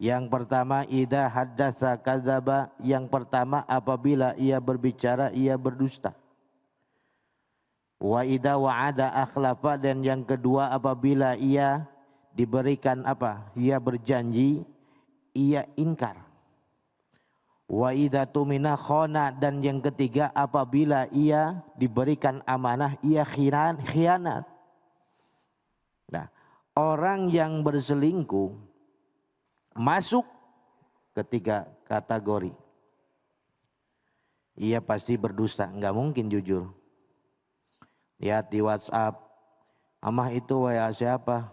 Yang pertama idza haddasa kadzaba, yang pertama apabila ia berbicara ia berdusta. Wa idza wa'ada akhlafa, dan yang kedua apabila ia diberikan apa? Ia berjanji ia ingkar. Wa idza tumina khana, dan yang ketiga apabila ia diberikan amanah ia khianat. Nah, orang yang berselingkuh masuk ketiga kategori. Ia pasti berdusta, enggak mungkin jujur. Lihat di WhatsApp, "Amah itu WA siapa?"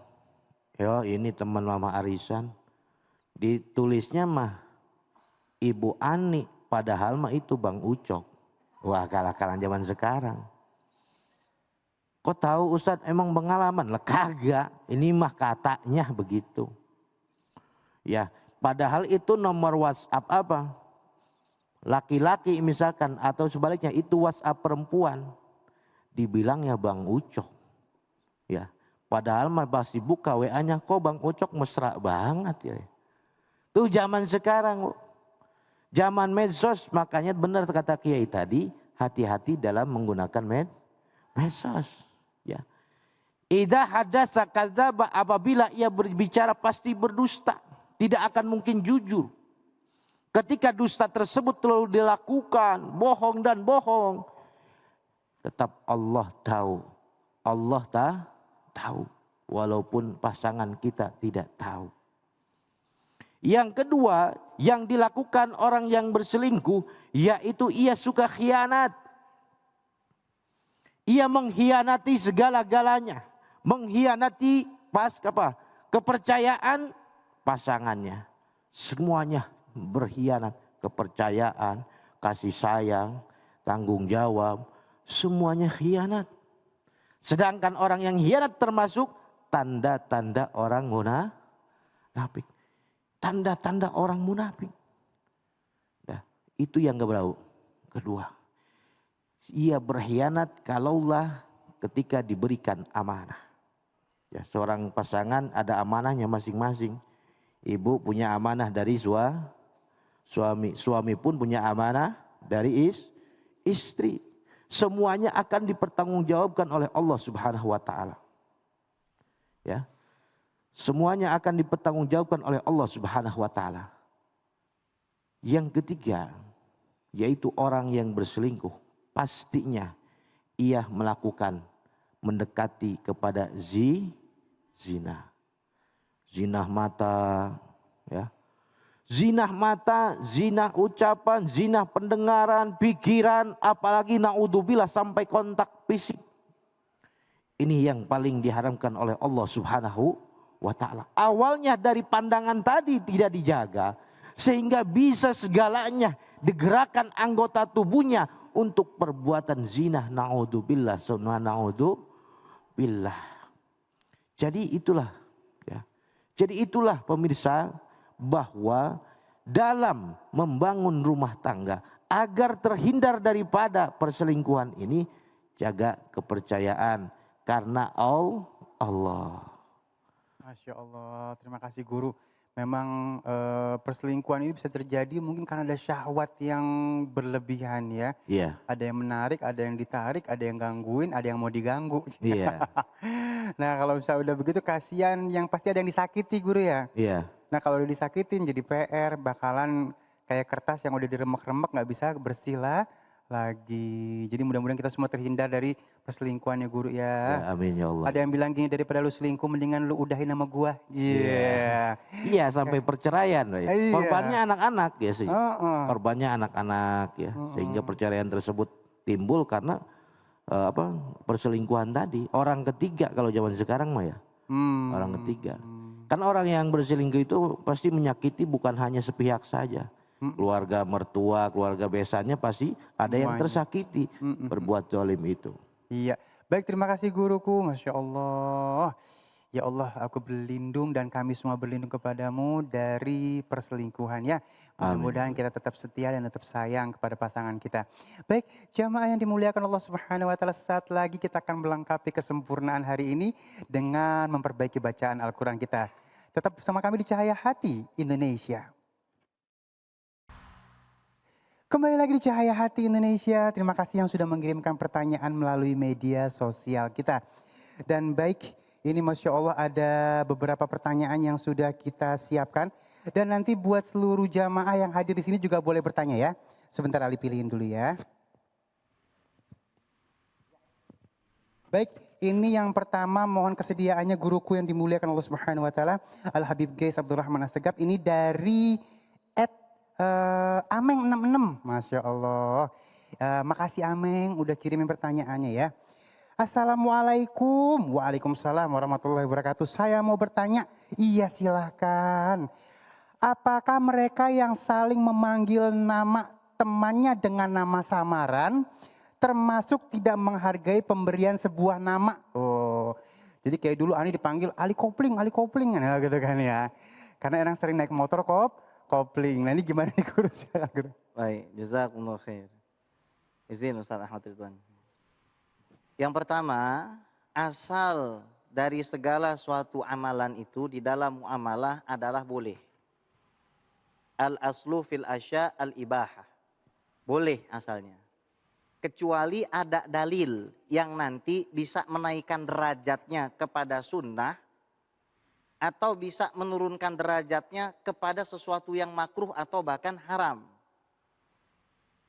"Yo, ini teman Mama Arisan." Ditulisnya mah Ibu Ani, padahal mah itu Bang Ucok. Wah, kalah-kalah zaman sekarang. Kok tahu Ustadz, emang pengalaman? Lah kagak, ini mah katanya begitu. Ya, padahal itu nomor WhatsApp apa? laki-laki misalkan atau sebaliknya itu WhatsApp perempuan, dibilangnya Bang Ucok. Ya, padahal mah pas dibuka WA-nya, kok Bang Ucok mesra banget ya. Tuh zaman sekarang, zaman medsos, makanya benar kata Kiai tadi, hati-hati dalam menggunakan medsos. Ya. Idza hadatsa kadzaba, apabila ia berbicara pasti berdusta, tidak akan mungkin jujur. Ketika dusta tersebut terlalu dilakukan, bohong dan bohong, tetap Allah tahu. Allah tahu, walaupun pasangan kita tidak tahu. Yang kedua, yang dilakukan orang yang berselingkuh, yaitu ia suka khianat. Ia mengkhianati segala-galanya. Mengkhianati kepercayaan pasangannya. Semuanya berkhianat. Kepercayaan, kasih sayang, tanggung jawab, semuanya khianat. Sedangkan orang yang khianat termasuk tanda-tanda orang munafik. Tanda-tanda orang munafik. Ya, itu yang kedua. Ia berkhianat kalaulah ketika diberikan amanah. Ya, seorang pasangan ada amanahnya masing-masing. Ibu punya amanah dari suami. Suami pun punya amanah dari istri. Semuanya akan dipertanggungjawabkan oleh Allah Subhanahu wa taala. Ya. Semuanya akan dipertanggungjawabkan oleh Allah Subhanahu wa taala. Yang ketiga, yaitu orang yang berselingkuh, pastinya ia mendekati kepada zina. Zina mata, ya. Zina mata, zina ucapan, zina pendengaran, pikiran, apalagi naudzubillah sampai kontak fisik. Ini yang paling diharamkan oleh Allah Subhanahu wa ta'ala. Awalnya dari pandangan tadi tidak dijaga, sehingga bisa segalanya digerakkan anggota tubuhnya untuk perbuatan zina, naudzubillah, sunna naudzubillah. Jadi itulah, ya. Jadi itulah pemirsa, bahwa dalam membangun rumah tangga agar terhindar daripada perselingkuhan ini, jaga kepercayaan karena Allah. Masya Allah, terima kasih guru. Memang perselingkuhan ini bisa terjadi mungkin karena ada syahwat yang berlebihan ya. Iya. Ada yang menarik, ada yang ditarik, ada yang gangguin, ada yang mau diganggu. Iya. Nah kalau misalnya udah begitu kasihan, yang pasti ada yang disakiti guru ya. Iya. Nah kalau udah disakitin jadi PR, bakalan kayak kertas yang udah diremek-remek nggak bisa bersih lagi. Jadi mudah-mudahan kita semua terhindar dari perselingkuhan ya guru ya. Ya, amin ya Allah. Ada yang bilang gini, daripada lu selingkuh mendingan lu udahin sama gua. Iya. Iya, sampai perceraian. Iya. Korbannya anak-anak ya sih. Korbannya anak-anak ya. Sehingga perceraian tersebut timbul karena perselingkuhan tadi. Orang ketiga kalau zaman sekarang mah ya. Orang ketiga. Kan orang yang berselingkuh itu pasti menyakiti bukan hanya sepihak saja. Keluarga mertua, keluarga besannya pasti ada yang tersakiti berbuat zalim itu. Iya, baik terima kasih guruku, Masya Allah. Ya Allah, aku berlindung dan kami semua berlindung kepadamu dari perselingkuhan ya. Mudah-mudahan kita tetap setia dan tetap sayang kepada pasangan kita. Baik, jamaah yang dimuliakan Allah Subhanahu wa taala, sesaat lagi kita akan melengkapi kesempurnaan hari ini dengan memperbaiki bacaan Al-Qur'an kita. Tetap bersama kami di Cahaya Hati Indonesia. Kembali lagi di Cahaya Hati Indonesia. Terima kasih yang sudah mengirimkan pertanyaan melalui media sosial kita. Dan baik, ini Masya Allah ada beberapa pertanyaan yang sudah kita siapkan. Dan nanti buat seluruh jamaah yang hadir di sini juga boleh bertanya ya. Sebentar Ali pilihin dulu ya. Baik, ini yang pertama mohon kesediaannya guruku yang dimuliakan Allah Subhanahu wa taala, Al Habib Gais Abdurrahman Assegaf. Ini dari Ameng 66, Masya Allah. Makasih Ameng udah kirimin pertanyaannya ya. Assalamualaikum. Waalaikumsalam warahmatullahi wabarakatuh. Saya mau bertanya. Iya silahkan. Apakah mereka yang saling memanggil nama temannya dengan nama samaran termasuk tidak menghargai pemberian sebuah nama? Oh, jadi kayak dulu Ani dipanggil Ali Kopling, nah, gitu kan ya. Karena orang sering naik motor kopling. Nah ini gimana nih guru? Silakan guru. Baik, jazakumullah khair. Izin Ustaz Ahmad Ridwan. Yang pertama, asal dari segala suatu amalan itu di dalam muamalah adalah boleh. Al aslu fil asya al ibahah. Boleh asalnya. Kecuali ada dalil yang nanti bisa menaikkan derajatnya kepada sunnah atau bisa menurunkan derajatnya kepada sesuatu yang makruh atau bahkan haram.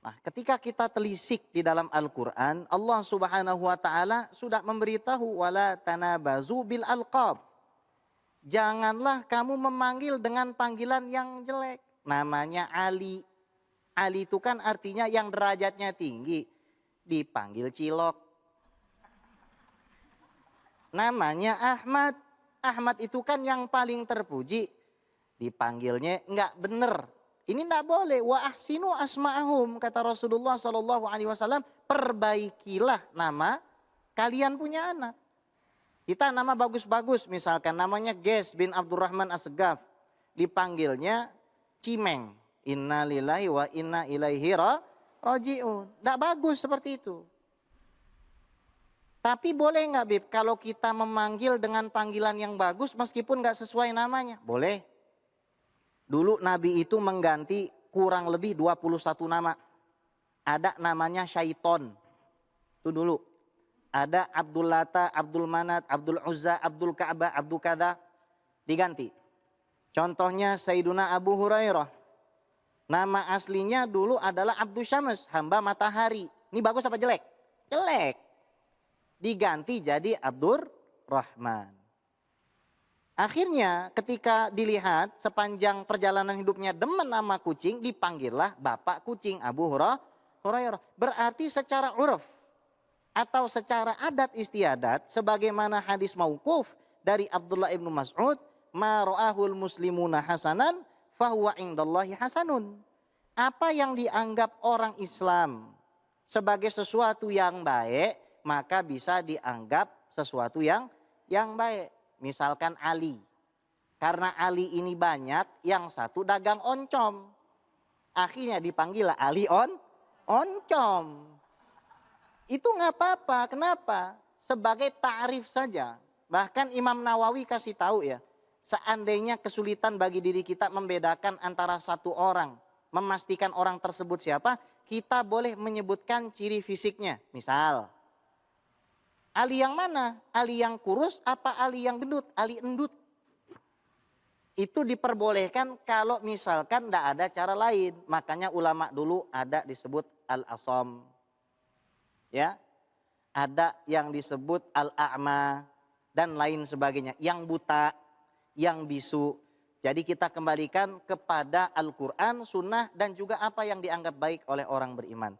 Nah, ketika kita telisik di dalam Al-Quran, Allah Subhanahu wa Ta'ala sudah memberitahu, wala tanabazu bil alqab. Janganlah kamu memanggil dengan panggilan yang jelek. Namanya Ali. Ali itu kan artinya yang derajatnya tinggi. Dipanggil cilok. Namanya Ahmad. Ahmad itu kan yang paling terpuji. Dipanggilnya enggak bener. Ini enggak boleh. Wa ahsinu asma'ahum, kata Rasulullah SAW. Perbaikilah nama kalian punya anak. Kita nama bagus-bagus, misalkan namanya Ges bin Abdurrahman As-Segaf. Dipanggilnya Cimeng. Inna lillahi wa inna ilaihi raji'un. Enggak bagus seperti itu. Tapi boleh nggak Bib kalau kita memanggil dengan panggilan yang bagus meskipun nggak sesuai namanya? Boleh. Dulu Nabi itu mengganti kurang lebih 21 nama. Ada namanya Syaiton. Itu dulu. Ada Abdul Lata, Abdul Manat, Abdul Uzza, Abdul Ka'bah, Abdul Kada. Diganti. Contohnya Sayyiduna Abu Hurairah. Nama aslinya dulu adalah Abdul Syams, hamba matahari. Ini bagus apa jelek? Jelek. Diganti jadi Abdur Rahman. Akhirnya ketika dilihat sepanjang perjalanan hidupnya demen nama kucing, dipanggillah Bapak Kucing Abu Hurairah. Berarti secara uruf atau secara adat istiadat, sebagaimana hadis mauquf dari Abdullah ibnu Mas'ud, ma ra'ahul muslimuna hasanan fahuwa indallahi hasanun. Apa yang dianggap orang Islam sebagai sesuatu yang baik, maka bisa dianggap sesuatu yang baik. Misalkan Ali. Karena Ali ini banyak, yang satu dagang oncom. Akhirnya dipanggil Ali oncom. Itu nggak apa-apa. Kenapa? Sebagai ta'rif saja. Bahkan Imam Nawawi kasih tahu ya. Seandainya kesulitan bagi diri kita membedakan antara satu orang, memastikan orang tersebut siapa, kita boleh menyebutkan ciri fisiknya. Misal, Ali yang mana? Ali yang kurus apa Ali yang gendut? Ali endut. Itu diperbolehkan kalau misalkan tidak ada cara lain. Makanya ulama dulu ada disebut al-asam. Ya. Ada yang disebut al-a'ma dan lain sebagainya. Yang buta, yang bisu. Jadi kita kembalikan kepada Al-Quran, sunnah dan juga apa yang dianggap baik oleh orang beriman.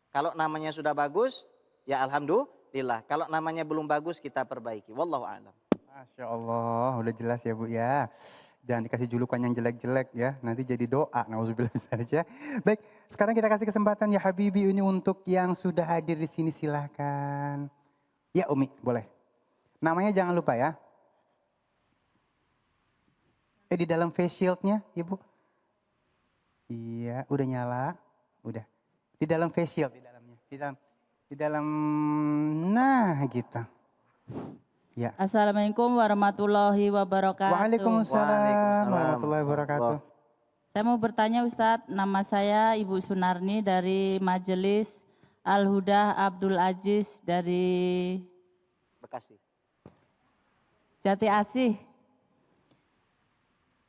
Kalau namanya sudah bagus, ya alhamdulillah. Kalau namanya belum bagus, kita perbaiki. Wallahu a'lam. Masya Allah, udah jelas ya Bu ya. Jangan dikasih julukan yang jelek-jelek ya. Nanti jadi doa. Nauzubillah saja. Baik, sekarang kita kasih kesempatan ya Habibi ini untuk yang sudah hadir di sini, silakan. Ya Umi, boleh. Namanya jangan lupa ya. Di dalam face shieldnya, Ibu. Iya, udah nyala. Udah. Di dalam face shield, di dalamnya. Di dalam, nah gitu. Ya. Assalamualaikum warahmatullahi wabarakatuh. Waalaikumsalam warahmatullahi wabarakatuh. Saya mau bertanya Ustadz, nama saya Ibu Sunarni dari Majelis Al-Huda Abdul Aziz dari Bekasi. Jati Asih.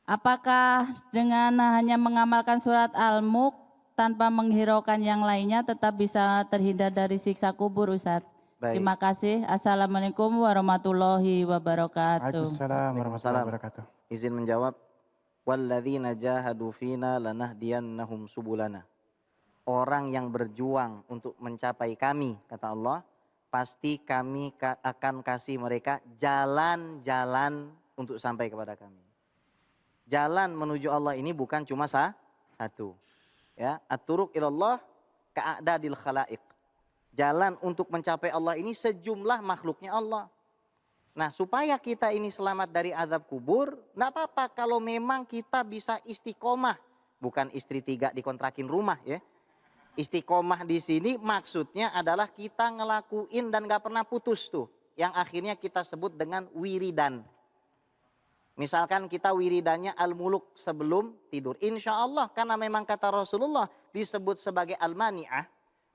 Apakah dengan hanya mengamalkan surat Al-Mulk tanpa menghiraukan yang lainnya tetap bisa terhindar dari siksa kubur Ustadz? Baik. Terima kasih. Assalamualaikum warahmatullahi wabarakatuh. Waalaikumsalam warahmatullahi wabarakatuh. Izin menjawab. Walladzina jahadu fina lanahdiyannahum subulana. Orang yang berjuang untuk mencapai kami, kata Allah, pasti kami akan kasih mereka jalan-jalan untuk sampai kepada kami. Jalan menuju Allah ini bukan cuma satu. Ya, at-turuq ilallah ka'adadil khalaiq. Jalan untuk mencapai Allah ini sejumlah makhluknya Allah. Nah, supaya kita ini selamat dari azab kubur, enggak apa-apa kalau memang kita bisa istiqomah bukan istri 3 dikontrakin rumah ya. Istiqomah di sini maksudnya adalah kita ngelakuin dan gak pernah putus tuh. Yang akhirnya kita sebut dengan wiridan. Misalkan kita wiridannya al-muluk sebelum tidur. Insya Allah karena memang kata Rasulullah disebut sebagai al-mani'ah.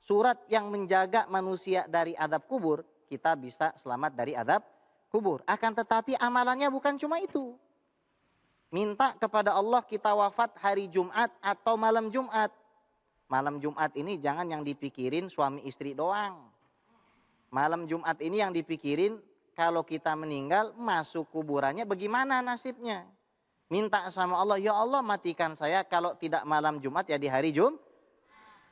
Surat yang menjaga manusia dari azab kubur. Kita bisa selamat dari azab kubur. Akan tetapi amalannya bukan cuma itu. Minta kepada Allah kita wafat hari Jumat atau malam Jumat. Malam Jumat ini jangan yang dipikirin suami istri doang. Malam Jumat ini yang dipikirin kalau kita meninggal masuk kuburannya bagaimana nasibnya. Minta sama Allah, ya Allah matikan saya kalau tidak malam Jumat ya di hari Jumat.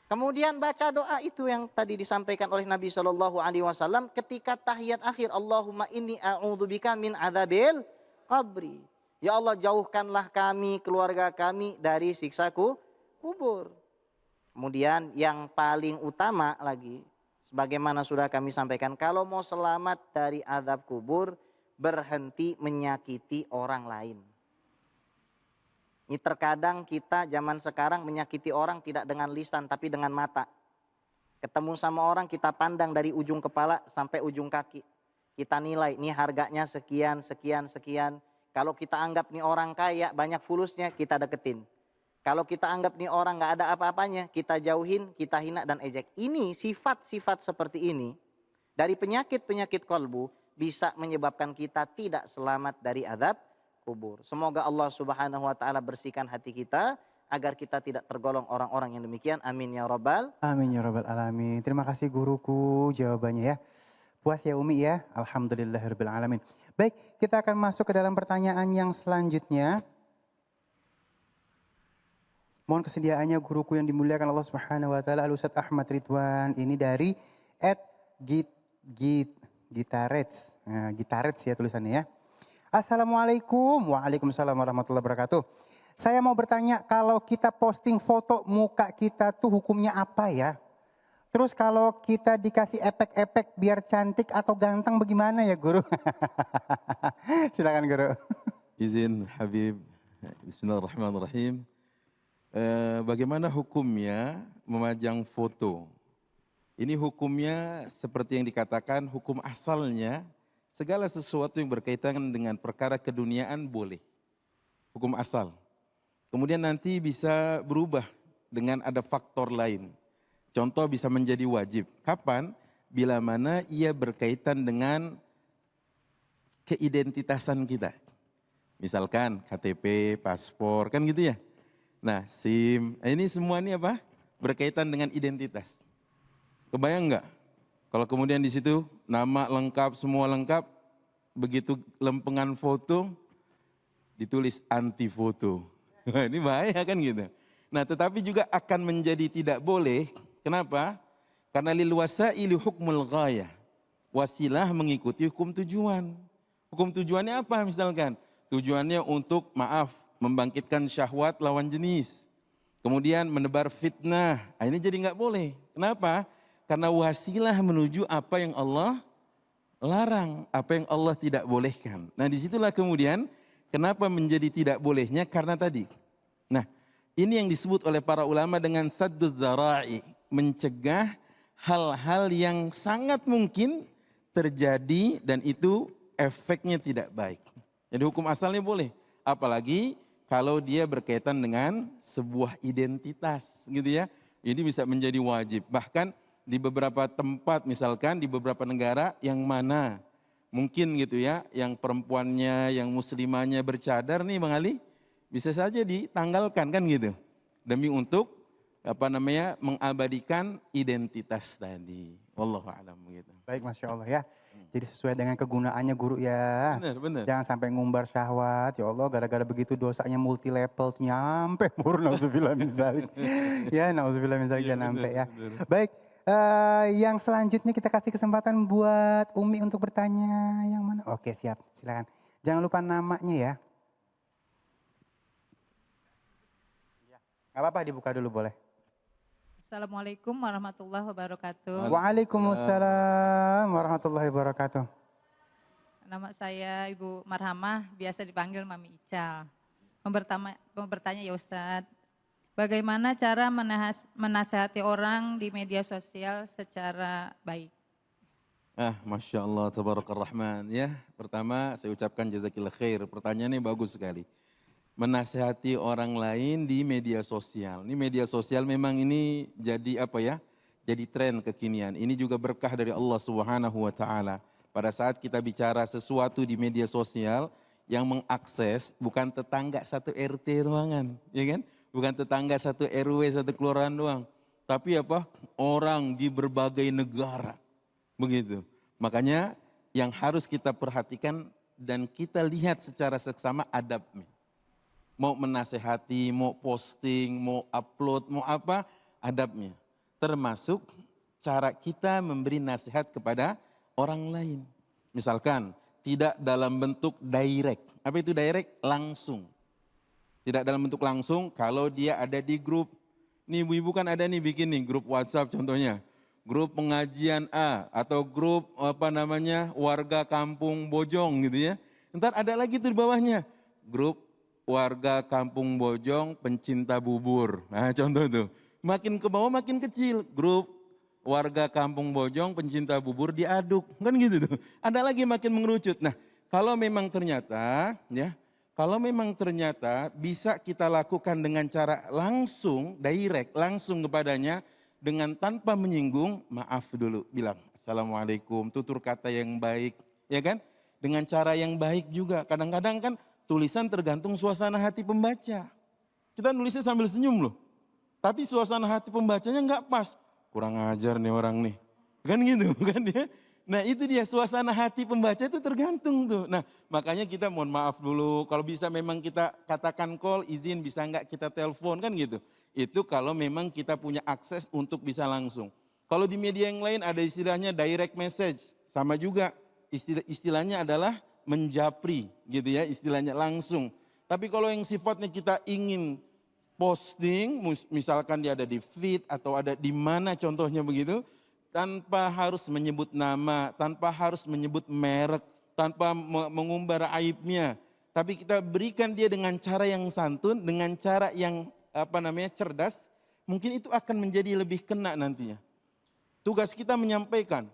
Kemudian baca doa itu yang tadi disampaikan oleh Nabi SAW ketika tahiyat akhir. Allahumma inni a'udzubika min adzabil qabri. Ya Allah jauhkanlah kami, keluarga kami dari siksa kubur. Kemudian yang paling utama lagi, sebagaimana sudah kami sampaikan, kalau mau selamat dari azab kubur, berhenti menyakiti orang lain. Ini terkadang kita zaman sekarang menyakiti orang tidak dengan lisan tapi dengan mata. Ketemu sama orang kita pandang dari ujung kepala sampai ujung kaki. Kita nilai, ini harganya sekian, sekian, sekian. Kalau kita anggap nih orang kaya, banyak fulusnya, kita deketin. Kalau kita anggap nih orang gak ada apa-apanya, kita jauhin, kita hina dan ejek. Ini sifat-sifat seperti ini, dari penyakit-penyakit kolbu, bisa menyebabkan kita tidak selamat dari azab kubur. Semoga Allah Subhanahu wa Ta'ala bersihkan hati kita, agar kita tidak tergolong orang-orang yang demikian. Amin ya Rabbal. Amin ya Rabbal Alamin. Terima kasih guruku jawabannya ya. Puas ya Umi ya. Alhamdulillahirabbil alamin. Baik, kita akan masuk ke dalam pertanyaan yang selanjutnya. Mohon kesediaannya guruku yang dimuliakan Allah Subhanahu wa Ta'ala, Al-Ustadz Ahmad Ridwan. Ini dari @gitarets. Nah, gitarets ya tulisannya ya. Assalamualaikum. Waalaikumsalam warahmatullahi wabarakatuh. Saya mau bertanya, kalau kita posting foto muka kita tuh hukumnya apa ya? Terus kalau kita dikasih efek-efek biar cantik atau ganteng bagaimana ya guru? Silakan guru. Izin Habib. Bismillahirrahmanirrahim. Bagaimana hukumnya memajang foto? Ini hukumnya seperti yang dikatakan hukum asalnya, segala sesuatu yang berkaitan dengan perkara keduniaan boleh. Hukum asal. Kemudian nanti bisa berubah dengan ada faktor lain. Contoh bisa menjadi wajib. Kapan? Bila mana ia berkaitan dengan keidentitasan kita. Misalkan KTP, paspor, kan gitu ya. Nah SIM, ini semua ini apa? Berkaitan dengan identitas. Kebayang nggak? Kalau kemudian di situ nama lengkap, semua lengkap, begitu lempengan foto, ditulis anti foto. Ini bahaya kan gitu. Nah tetapi juga akan menjadi tidak boleh. Kenapa? Karena lil wasaili hukmul ghayah. Wasilah mengikuti hukum tujuan. Hukum tujuannya apa misalkan? Tujuannya untuk membangkitkan syahwat lawan jenis. Kemudian menebar fitnah. Nah, ini jadi nggak boleh. Kenapa? Karena wasilah menuju apa yang Allah larang, apa yang Allah tidak bolehkan. Nah disitulah kemudian kenapa menjadi tidak bolehnya, karena tadi. Nah ini yang disebut oleh para ulama dengan sadduz dzara'i. Mencegah hal-hal yang sangat mungkin terjadi dan itu efeknya tidak baik. Jadi hukum asalnya boleh. Apalagi kalau dia berkaitan dengan sebuah identitas gitu ya. Ini bisa menjadi wajib. Bahkan di beberapa tempat misalkan di beberapa negara yang mana mungkin gitu ya. Yang perempuannya, yang muslimahnya bercadar nih Bang Ali. Bisa saja ditanggalkan kan gitu. Demi untuk mengabadikan identitas tadi. Wallahu a'lam gitu. Baik, Masya Allah ya. Jadi sesuai dengan kegunaannya guru ya. Benar. Jangan sampai ngumbar syahwat. Ya Allah, gara-gara begitu dosanya multi level nyampe mur nauzubillah min zalik. Ya, nauzubillah min zalik jangan sampai ya. Baik, yang selanjutnya kita kasih kesempatan buat Umi untuk bertanya. Yang mana? Oke, siap. Silakan. Jangan lupa namanya ya. Gak apa-apa, dibuka dulu boleh. Assalamualaikum warahmatullahi wabarakatuh. Waalaikumsalam warahmatullahi wabarakatuh. Nama saya Ibu Marhamah, biasa dipanggil Mami Ica. Mau bertanya ya Ustadz, bagaimana cara menasehati orang di media sosial secara baik? Masya Allah, tabarakallah rahman. Ya, pertama saya ucapkan jazakillah khair. Pertanyaannya bagus sekali. Menasehati orang lain di media sosial. Ini media sosial memang ini jadi apa ya? Jadi tren kekinian. Ini juga berkah dari Allah Subhanahu wa taala. Pada saat kita bicara sesuatu di media sosial, yang mengakses bukan tetangga satu RT ruangan, ya kan? Bukan tetangga satu RW, satu kelurahan doang. Tapi apa? Orang di berbagai negara. Begitu. Makanya yang harus kita perhatikan dan kita lihat secara seksama adabnya. Mau menasehati, mau posting, mau upload, mau apa, adabnya. Termasuk cara kita memberi nasihat kepada orang lain. Misalkan tidak dalam bentuk direct. Apa itu direct? Langsung. Tidak dalam bentuk langsung kalau dia ada di grup. Nih ibu-ibu kan ada nih bikin nih grup WhatsApp contohnya. Grup pengajian A atau grup warga kampung Bojong gitu ya. Ntar ada lagi tuh di bawahnya. Grup warga kampung Bojong pencinta bubur. Nah contoh tuh. Makin ke bawah makin kecil. Grup warga kampung Bojong pencinta bubur diaduk. Kan gitu tuh. Ada lagi makin mengerucut. Nah kalau memang ternyata bisa kita lakukan dengan cara langsung, direct, langsung kepadanya. Dengan tanpa menyinggung, maaf dulu. Bilang assalamualaikum, tutur kata yang baik. Ya kan? Dengan cara yang baik juga. Kadang-kadang kan tulisan tergantung suasana hati pembaca. Kita nulisnya sambil senyum loh. Tapi suasana hati pembacanya nggak pas. Kurang ajar nih orang nih. Kan gitu kan ya. Nah itu dia suasana hati pembaca itu tergantung tuh. Nah makanya kita mohon maaf dulu. Kalau bisa memang kita katakan call, izin bisa nggak kita telepon kan gitu. Itu kalau memang kita punya akses untuk bisa langsung. Kalau di media yang lain ada istilahnya direct message. Sama juga istilahnya adalah menjapri gitu ya, istilahnya langsung. Tapi kalau yang sifatnya kita ingin posting, misalkan dia ada di feed atau ada di mana contohnya begitu, tanpa harus menyebut nama, tanpa harus menyebut merek, tanpa mengumbar aibnya. Tapi kita berikan dia dengan cara yang santun, dengan cara yang cerdas, mungkin itu akan menjadi lebih kena nantinya. Tugas kita menyampaikan,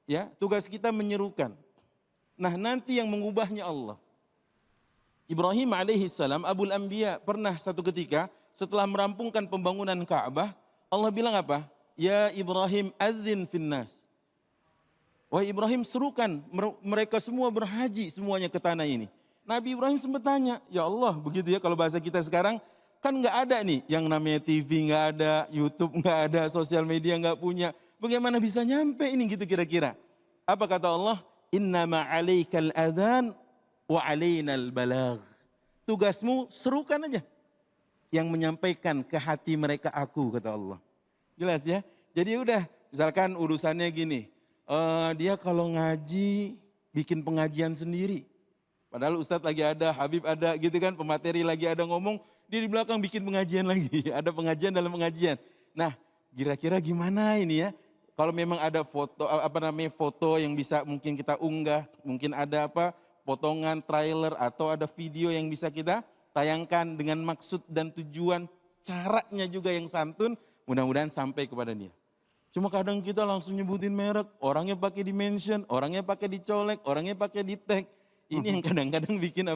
ya, tugas kita menyerukan. Nah nanti yang mengubahnya Allah. Ibrahim alaihissalam, Abul Anbiya, pernah satu ketika setelah merampungkan pembangunan Ka'bah, Allah bilang apa? Ya Ibrahim adzin finnas. Wahai Ibrahim serukan mereka semua berhaji semuanya ke tanah ini. Nabi Ibrahim sempat tanya, ya Allah begitu ya kalau bahasa kita sekarang, kan nggak ada nih yang namanya TV nggak ada, YouTube nggak ada, sosial media nggak punya. Bagaimana bisa nyampe ini gitu kira-kira? Apa kata Allah? Innama alaikal adhan wa alainal balagh. Tugasmu serukan aja. Yang menyampaikan ke hati mereka aku, kata Allah. Jelas ya? Jadi udah, misalkan urusannya gini. Dia kalau ngaji, bikin pengajian sendiri. Padahal Ustadz lagi ada, Habib ada gitu kan, pemateri lagi ada ngomong. Dia di belakang bikin pengajian lagi. Ada pengajian dalam pengajian. Nah, kira-kira gimana ini ya? Kalau memang ada foto, foto yang bisa mungkin kita unggah, mungkin ada potongan trailer atau ada video yang bisa kita tayangkan dengan maksud dan tujuan, caranya juga yang santun, mudah-mudahan sampai kepada dia. Cuma kadang kita langsung nyebutin merek, orangnya pakai di-mention, orangnya pakai dicolek, orangnya pakai di-tag. Ini yang kadang-kadang bikin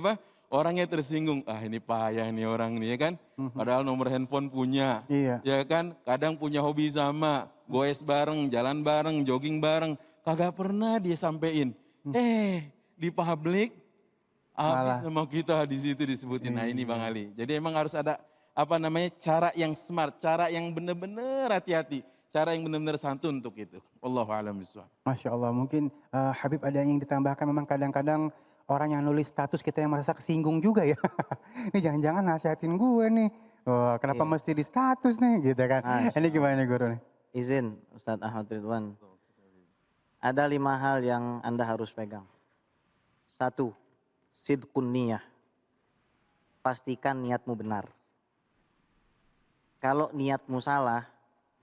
orangnya tersinggung. Ah ini payah nih orang nih ya kan. Padahal nomor handphone punya. Iya. Ya kan, kadang punya hobi sama. Goes bareng, jalan bareng, jogging bareng. Kagak pernah dia sampein. Di publik habis nama kita di situ disebutin. Nah ini Bang Ali. Jadi emang harus ada cara yang smart, cara yang benar-benar hati-hati. Cara yang benar-benar santun untuk itu. Wallahu a'lam bishawab. Masya Allah, mungkin Habib ada yang ditambahkan, memang kadang-kadang orang yang nulis status kita yang merasa kesinggung juga ya. Ini jangan-jangan nasihatin gue nih. Oh, kenapa mesti di status nih gitu kan. Ini gimana nih Guru nih? Izin Ustadz Ahmad Ridwan. Ada 5 hal yang Anda harus pegang. 1, sidqun niyah. Pastikan niatmu benar. Kalau niatmu salah,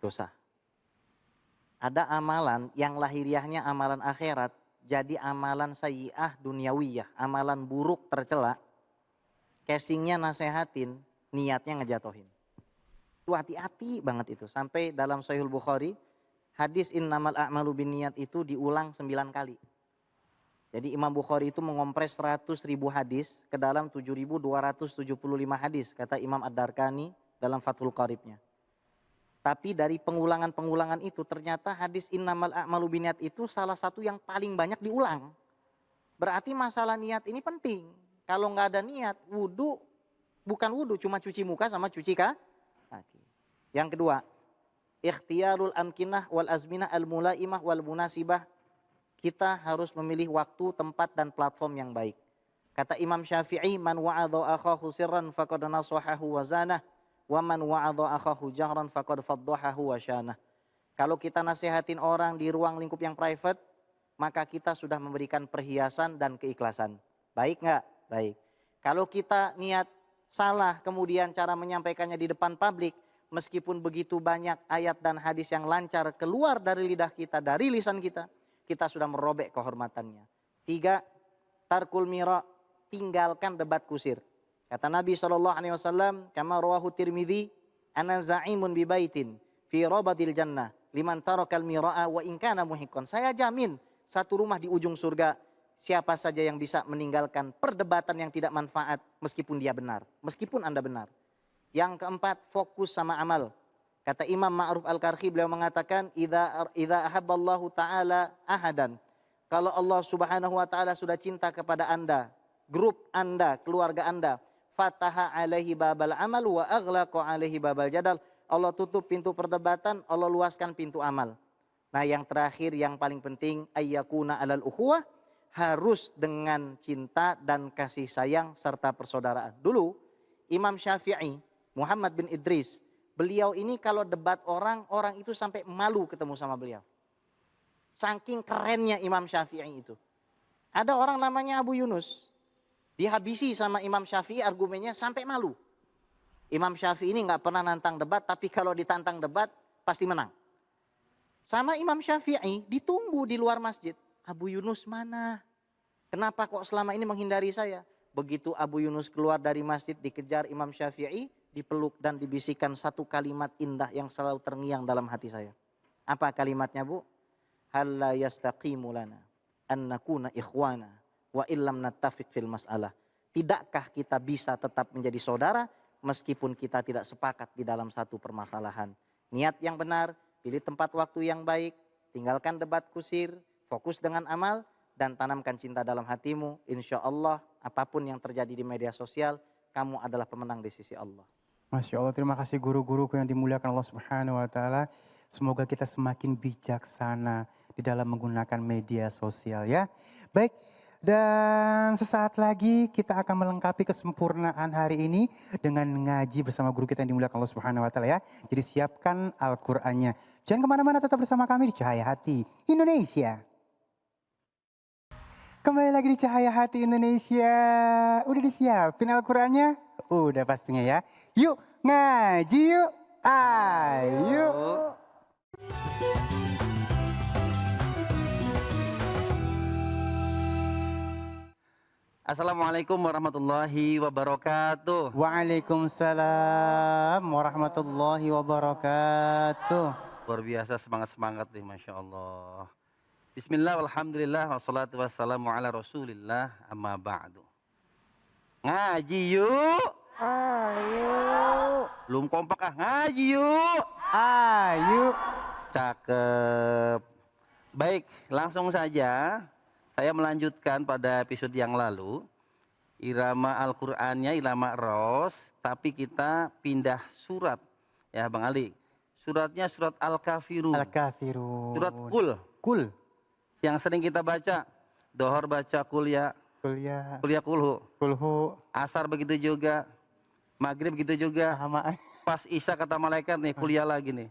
dosa. Ada amalan yang lahiriahnya amalan akhirat, jadi amalan sayyi'ah dunyawiyah, amalan buruk tercela. Casingnya nasehatin, niatnya ngejatohin. Itu hati-hati banget itu. Sampai dalam Sahihul Bukhari, hadis innamal a'malu binniyat itu diulang 9 kali. Jadi Imam Bukhari itu mengompres 100.000 hadis ke dalam 7.275 hadis, kata Imam Ad-Darqani dalam Fathul Qaribnya. Tapi dari pengulangan-pengulangan itu ternyata hadis innamal a'malu binniyat itu salah satu yang paling banyak diulang. Berarti masalah niat ini penting. Kalau nggak ada niat, wudu bukan wudu, cuma cuci muka sama cuci kaki. Yang kedua, ikhtiyarul amkinah wal azminah al mulaimah wal munasibah. Kita harus memilih waktu, tempat dan platform yang baik. Kata Imam Syafi'i, man wa'adha akhahu sirran faqad nasahahu wa zanah, wa man wa'adha akhahu jahran faqad faddahahu wa syanah. Kalau kita nasihatin orang di ruang lingkup yang private, maka kita sudah memberikan perhiasan dan keikhlasan. Baik nggak? Baik. Kalau kita niat salah, kemudian cara menyampaikannya di depan publik, meskipun begitu banyak ayat dan hadis yang lancar keluar dari lidah kita, dari lisan kita, kita sudah merobek kehormatannya. 3, tarkul mira, tinggalkan debat kusir. Kata Nabi SAW, kama rawahu Tirmidzi, ana za'imun bi baitin fi rabadil jannah liman tarakal mira'a wa in kana muhiqqan. Saya jamin satu rumah di ujung surga, siapa saja yang bisa meninggalkan perdebatan yang tidak manfaat meskipun dia benar, meskipun Anda benar. Yang keempat, fokus sama amal. Kata Imam Ma'ruf Al-Karhi, beliau mengatakan, idza ahabballahu ta'ala ahadan. Kalau Allah Subhanahu wa taala sudah cinta kepada Anda, grup Anda, keluarga Anda, fataha alaihi babal amal wa aghlaqa alaihi babal jadal. Allah tutup pintu perdebatan, Allah luaskan pintu amal. Nah, yang terakhir yang paling penting, ayyakuna alal ukhuwah, harus dengan cinta dan kasih sayang serta persaudaraan. Dulu Imam Syafi'i, Muhammad bin Idris, beliau ini kalau debat orang itu sampai malu ketemu sama beliau. Saking kerennya Imam Syafi'i itu. Ada orang namanya Abu Yunus, dihabisi sama Imam Syafi'i argumennya sampai malu. Imam Syafi'i ini nggak pernah nantang debat, tapi kalau ditantang debat pasti menang. Sama Imam Syafi'i ditunggu di luar masjid. Abu Yunus mana? Kenapa kok selama ini menghindari saya? Begitu Abu Yunus keluar dari masjid, dikejar Imam Syafi'i, dipeluk dan dibisikkan satu kalimat indah yang selalu terngiang dalam hati saya. Apa kalimatnya, Bu? Halla yastaqimu lana an nakuna ikhwana wa illam nattafiq fil mas'alah. Tidakkah kita bisa tetap menjadi saudara meskipun kita tidak sepakat di dalam satu permasalahan? Niat yang benar, pilih tempat waktu yang baik, tinggalkan debat kusir, fokus dengan amal, dan tanamkan cinta dalam hatimu. Insya Allah apapun yang terjadi di media sosial, kamu adalah pemenang di sisi Allah. Masya Allah, terima kasih guru-guruku yang dimuliakan Allah Subhanahu wa taala. Semoga kita semakin bijaksana di dalam menggunakan media sosial ya. Baik, dan sesaat lagi kita akan melengkapi kesempurnaan hari ini dengan ngaji bersama guru kita yang dimuliakan Allah Subhanahu wa taala ya. Jadi siapkan Al-Qur'annya. Jangan kemana-mana, tetap bersama kami di Cahaya Hati Indonesia. Kembali lagi di Cahaya Hati Indonesia. Udah disiapin Al-Qur'annya? Udah pastinya ya. Yuk ngaji yuk. Ayo. Assalamualaikum warahmatullahi wabarakatuh. Waalaikumsalam warahmatullahi wabarakatuh. Luar biasa semangat-semangat nih, Masya Allah. Bismillah, alhamdulillah, wassalatu wassalamu ala rasulillah, amma ba'du. Ngaji yuk. Ayo. Belum kompak ah, ngaji yuk. Ayo. Cakep. Baik, langsung saja. Saya melanjutkan pada episode yang lalu. Irama Al-Qur'annya irama Ros, tapi kita pindah surat. Ya Bang Ali. Suratnya surat Al-Kafirun. Al-Kafirun. Surat Kul. Kul. Yang sering kita baca. Dohor baca Kulya. Kulya Kulhu. Kulhu. Asar begitu juga. Maghrib begitu juga. Pas Isya kata malaikat nih, kuliah lagi nih.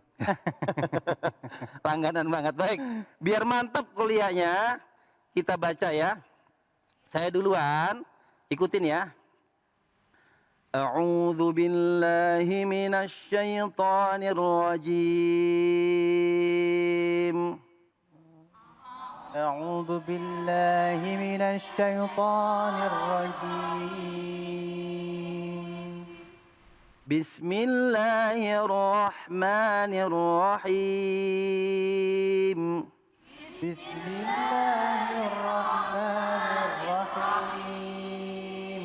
Langganan banget. Baik, biar mantap kuliahnya, kita baca ya. Saya duluan, ikutin ya. A'udzu billahi minasy syaithanir rajim. A'udzu billahi minasy syaithanir rajim. Bismillahirrahmanirrahim. Bismillahirrahmanirrahim.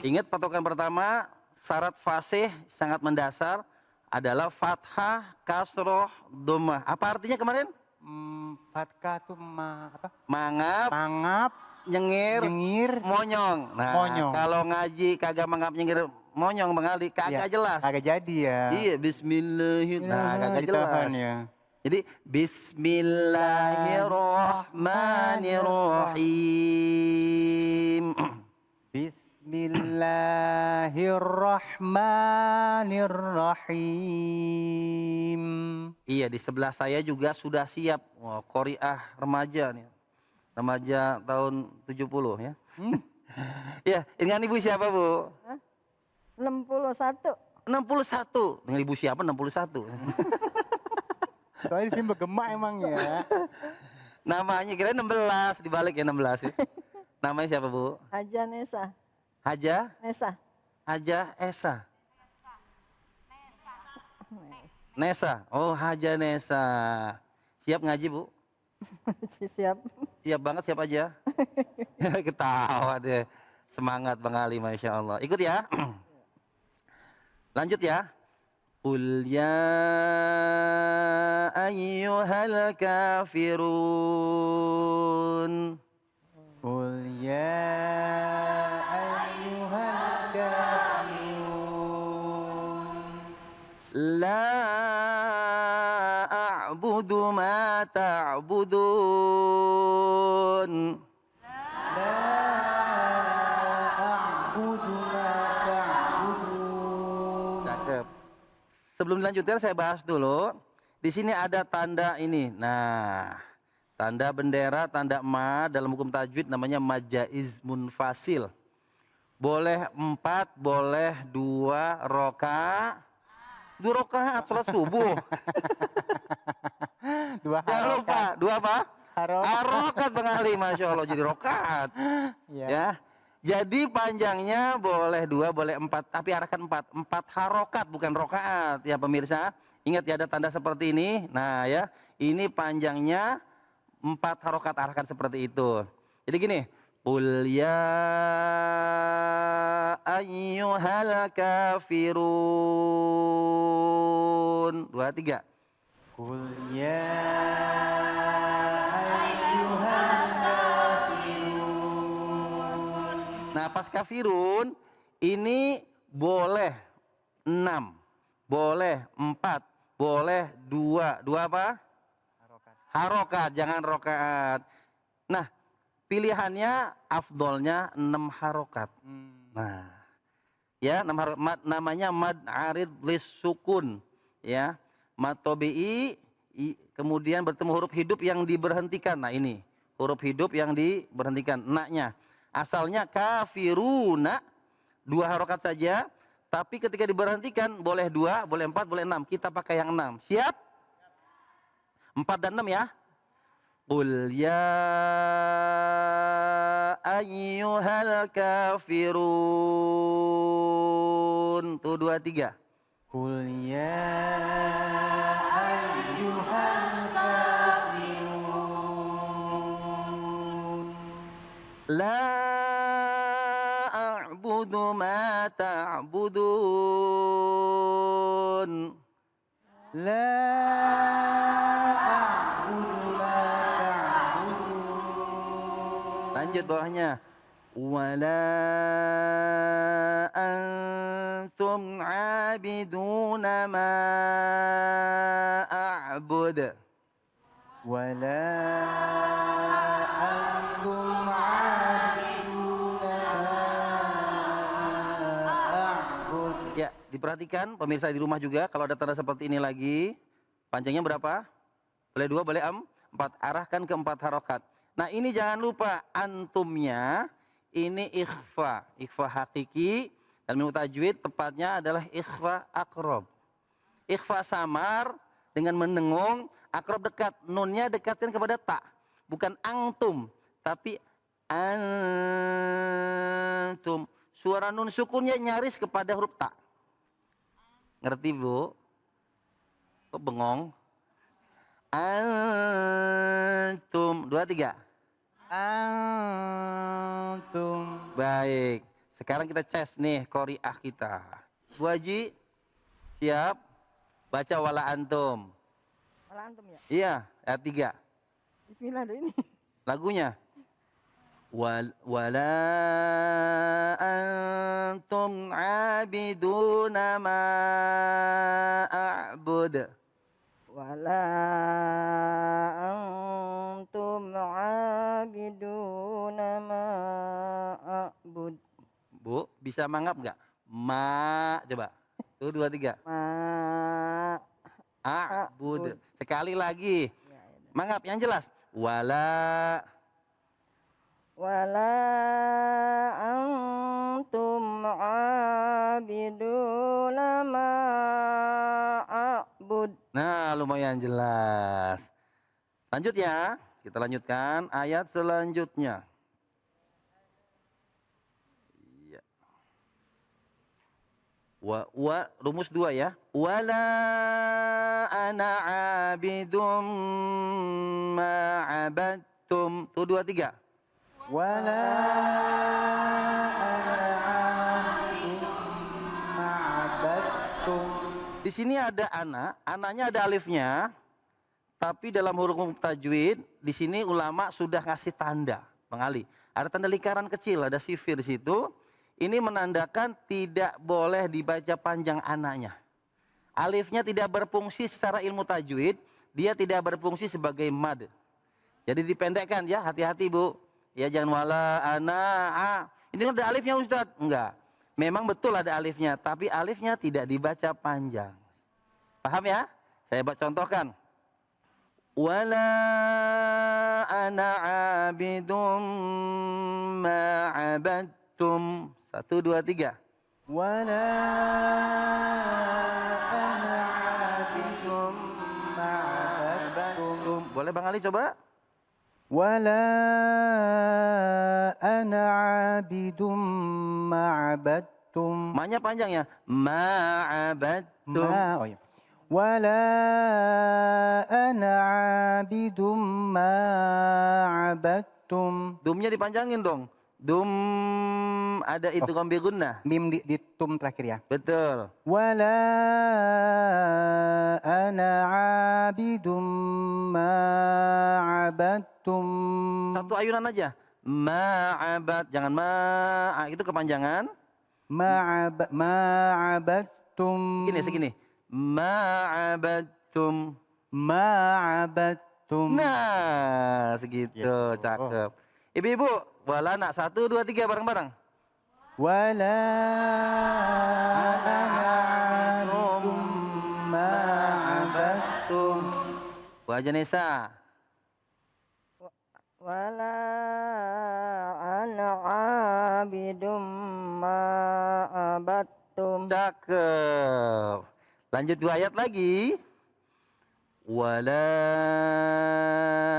Ingat patokan pertama, syarat fasih sangat mendasar adalah fathah, kasroh, dhammah. Apa artinya kemarin? Fathah tuh apa? Mangap, nyengir, monyong. Nah, monyong. kalau ngaji kagak mangap, nyengir, monyong, mengali, kagak jelas. Kagak jadi ya. Iya, bismillahirrahmanirrahim. Nah, kagak jelas. Ya. Jadi bismillahirrahmanirrahim. Bismillahirrahmanirrahim. Iya, di sebelah saya juga sudah siap. Wah, qoriah remaja nih. Remaja tahun 70 ya. Ya, dengan ibu siapa, Bu? 61. 61. Dengan ibu siapa 61? Soalnya di sini bergema emang ya. Namanya kira 16, dibalik ya 16 ya. Namanya siapa, Bu? Haja Nesa. Haja? Nesa. Haja Esa. Nesa. Oh, Haja Nesa. Siap ngaji, Bu? Siap. Siap banget, siap aja. Ketawa deh. Semangat Bang Ali, Masya Allah. Ikut ya. Lanjut ya. Qul ya ayyuhal kafirun. Qul ya ayyuhal kafirun. La a'budu ma ta'budun. Cakep. Sebelum dilanjutkan saya bahas dulu. Di sini ada tanda ini. Nah, tanda bendera, tanda ma dalam hukum tajwid namanya majaiz munfasil. Boleh 4, boleh 2 rokaat. 2 rokaat sholat subuh. 2 Jangan lupa, 2 apa? Harokat Bang Ali, Masya Allah, jadi rokaat. Ya. Jadi panjangnya boleh 2, boleh 4, tapi arahkan 4. 4 harokat, bukan rokaat ya pemirsa. Ingat ya, ada tanda seperti ini. Nah ya, ini panjangnya 4 harokat, arahkan seperti itu. Jadi gini, qul ya ayyuhal kafirun. 2, 3. Qul ya ayyuhal kafirun. Nah, pas kafirun ini boleh 6, boleh 4, boleh 2. 2 apa? Harokat, jangan rokaat. Nah, pilihannya afdolnya 6 harokat. Nah, ya 6 harokat, namanya mad arid lis sukun, ya. Mad tobi'i, kemudian bertemu huruf hidup yang diberhentikan. Nah ini, huruf hidup yang diberhentikan, naknya. Asalnya kafiruna, 2 harokat saja. Tapi ketika diberhentikan boleh 2, boleh 4, boleh 6. Kita pakai yang 6. Siap? 4 dan 6 ya. Qul ya ayyuhal kafirun. Tuh 2, 3. Qul ya ayyuhal kafirun. La a'budu ma ta'budun. La a'budu ma ta'budun. Lanjut bawahnya. Wala antum 'abiduna ma a'bud. Wala antum 'abiduna ma a'bud. Ya, diperhatikan pemirsa di rumah juga, kalau ada tanda seperti ini lagi, panjangnya berapa? Boleh 2, boleh 4. Arahkan ke 4 harokat. Nah ini jangan lupa antumnya ini ikhfa, ikhfa hakiki. Dalam ilmu tajwid tepatnya adalah ikhfa akrob. Ikhfa samar dengan mendengung, akrob dekat. Nunnya dekatkan kepada ta. Bukan antum, tapi antum. Suara nun sukunnya nyaris kepada huruf ta. Ngerti Bu? Kok bengong? Antum. 2, 3. Antum. Baik. Sekarang kita tes nih qori'ah kita. Bu Haji, siap? Baca wala antum. Wala antum ya? Iya, ayat 3. Bismillah dulu ini. Lagunya. Wala antum abiduna ma a'bud. Wala antum abiduna ma a'bud. Bu, bisa mangap nggak? Ma, coba. Tuh 2, 3. Ma A'bud. Sekali lagi. Mangap yang jelas. Wala antum abiduna ma a'bud. Nah, lumayan jelas. Lanjut ya. Kita lanjutkan ayat selanjutnya. Iya. Rumus 2 ya. Wala ana abidum ma abadtum. Tuh 2, 3. Wala ana ma'abadtum. Di sini ada ana, ananya ada alifnya. Tapi dalam huruf tajwid di sini ulama sudah ngasih tanda, Bang Ali. Ada tanda lingkaran kecil, ada sifir di situ. Ini menandakan tidak boleh dibaca panjang ananya. Alifnya tidak berfungsi secara ilmu tajwid, dia tidak berfungsi sebagai mad. Jadi dipendekkan ya, hati-hati Bu. Ya jangan wala, ana, a. Ini ada alifnya Ustadz. Enggak. Memang betul ada alifnya, tapi alifnya tidak dibaca panjang. Paham ya? Saya contohkan. Wala ana abidum ma'abadtum. 1, 2, 3. Wala ana abidum ma'abadtum. Boleh Bang Ali coba? Wala ana abidum ma'abadtum. Ma-nya panjang ya. Ma'abadtum. Oh ya. Wala ana abidum ma'abadtum. Dumnya dipanjangin dong. Dum ada itu gombe gunnah. Mim di tum terakhir ya. Betul. Wala ana abidum ma'abadtum. Satu ayunan aja. Ma'abad, jangan itu kepanjangan. Ma'abadtum. Segini. Ma'abadtum. Ma'abadtum. Nah, segitu, cakep. Ibu-ibu, wala nak 1, 2, 3 bareng-bareng. Wala an'abtum ma'abadtum. Bu Haja Nesa. Wala an'abidum ma'abadtum. Cakep. Lanjut 2 ayat lagi. Wala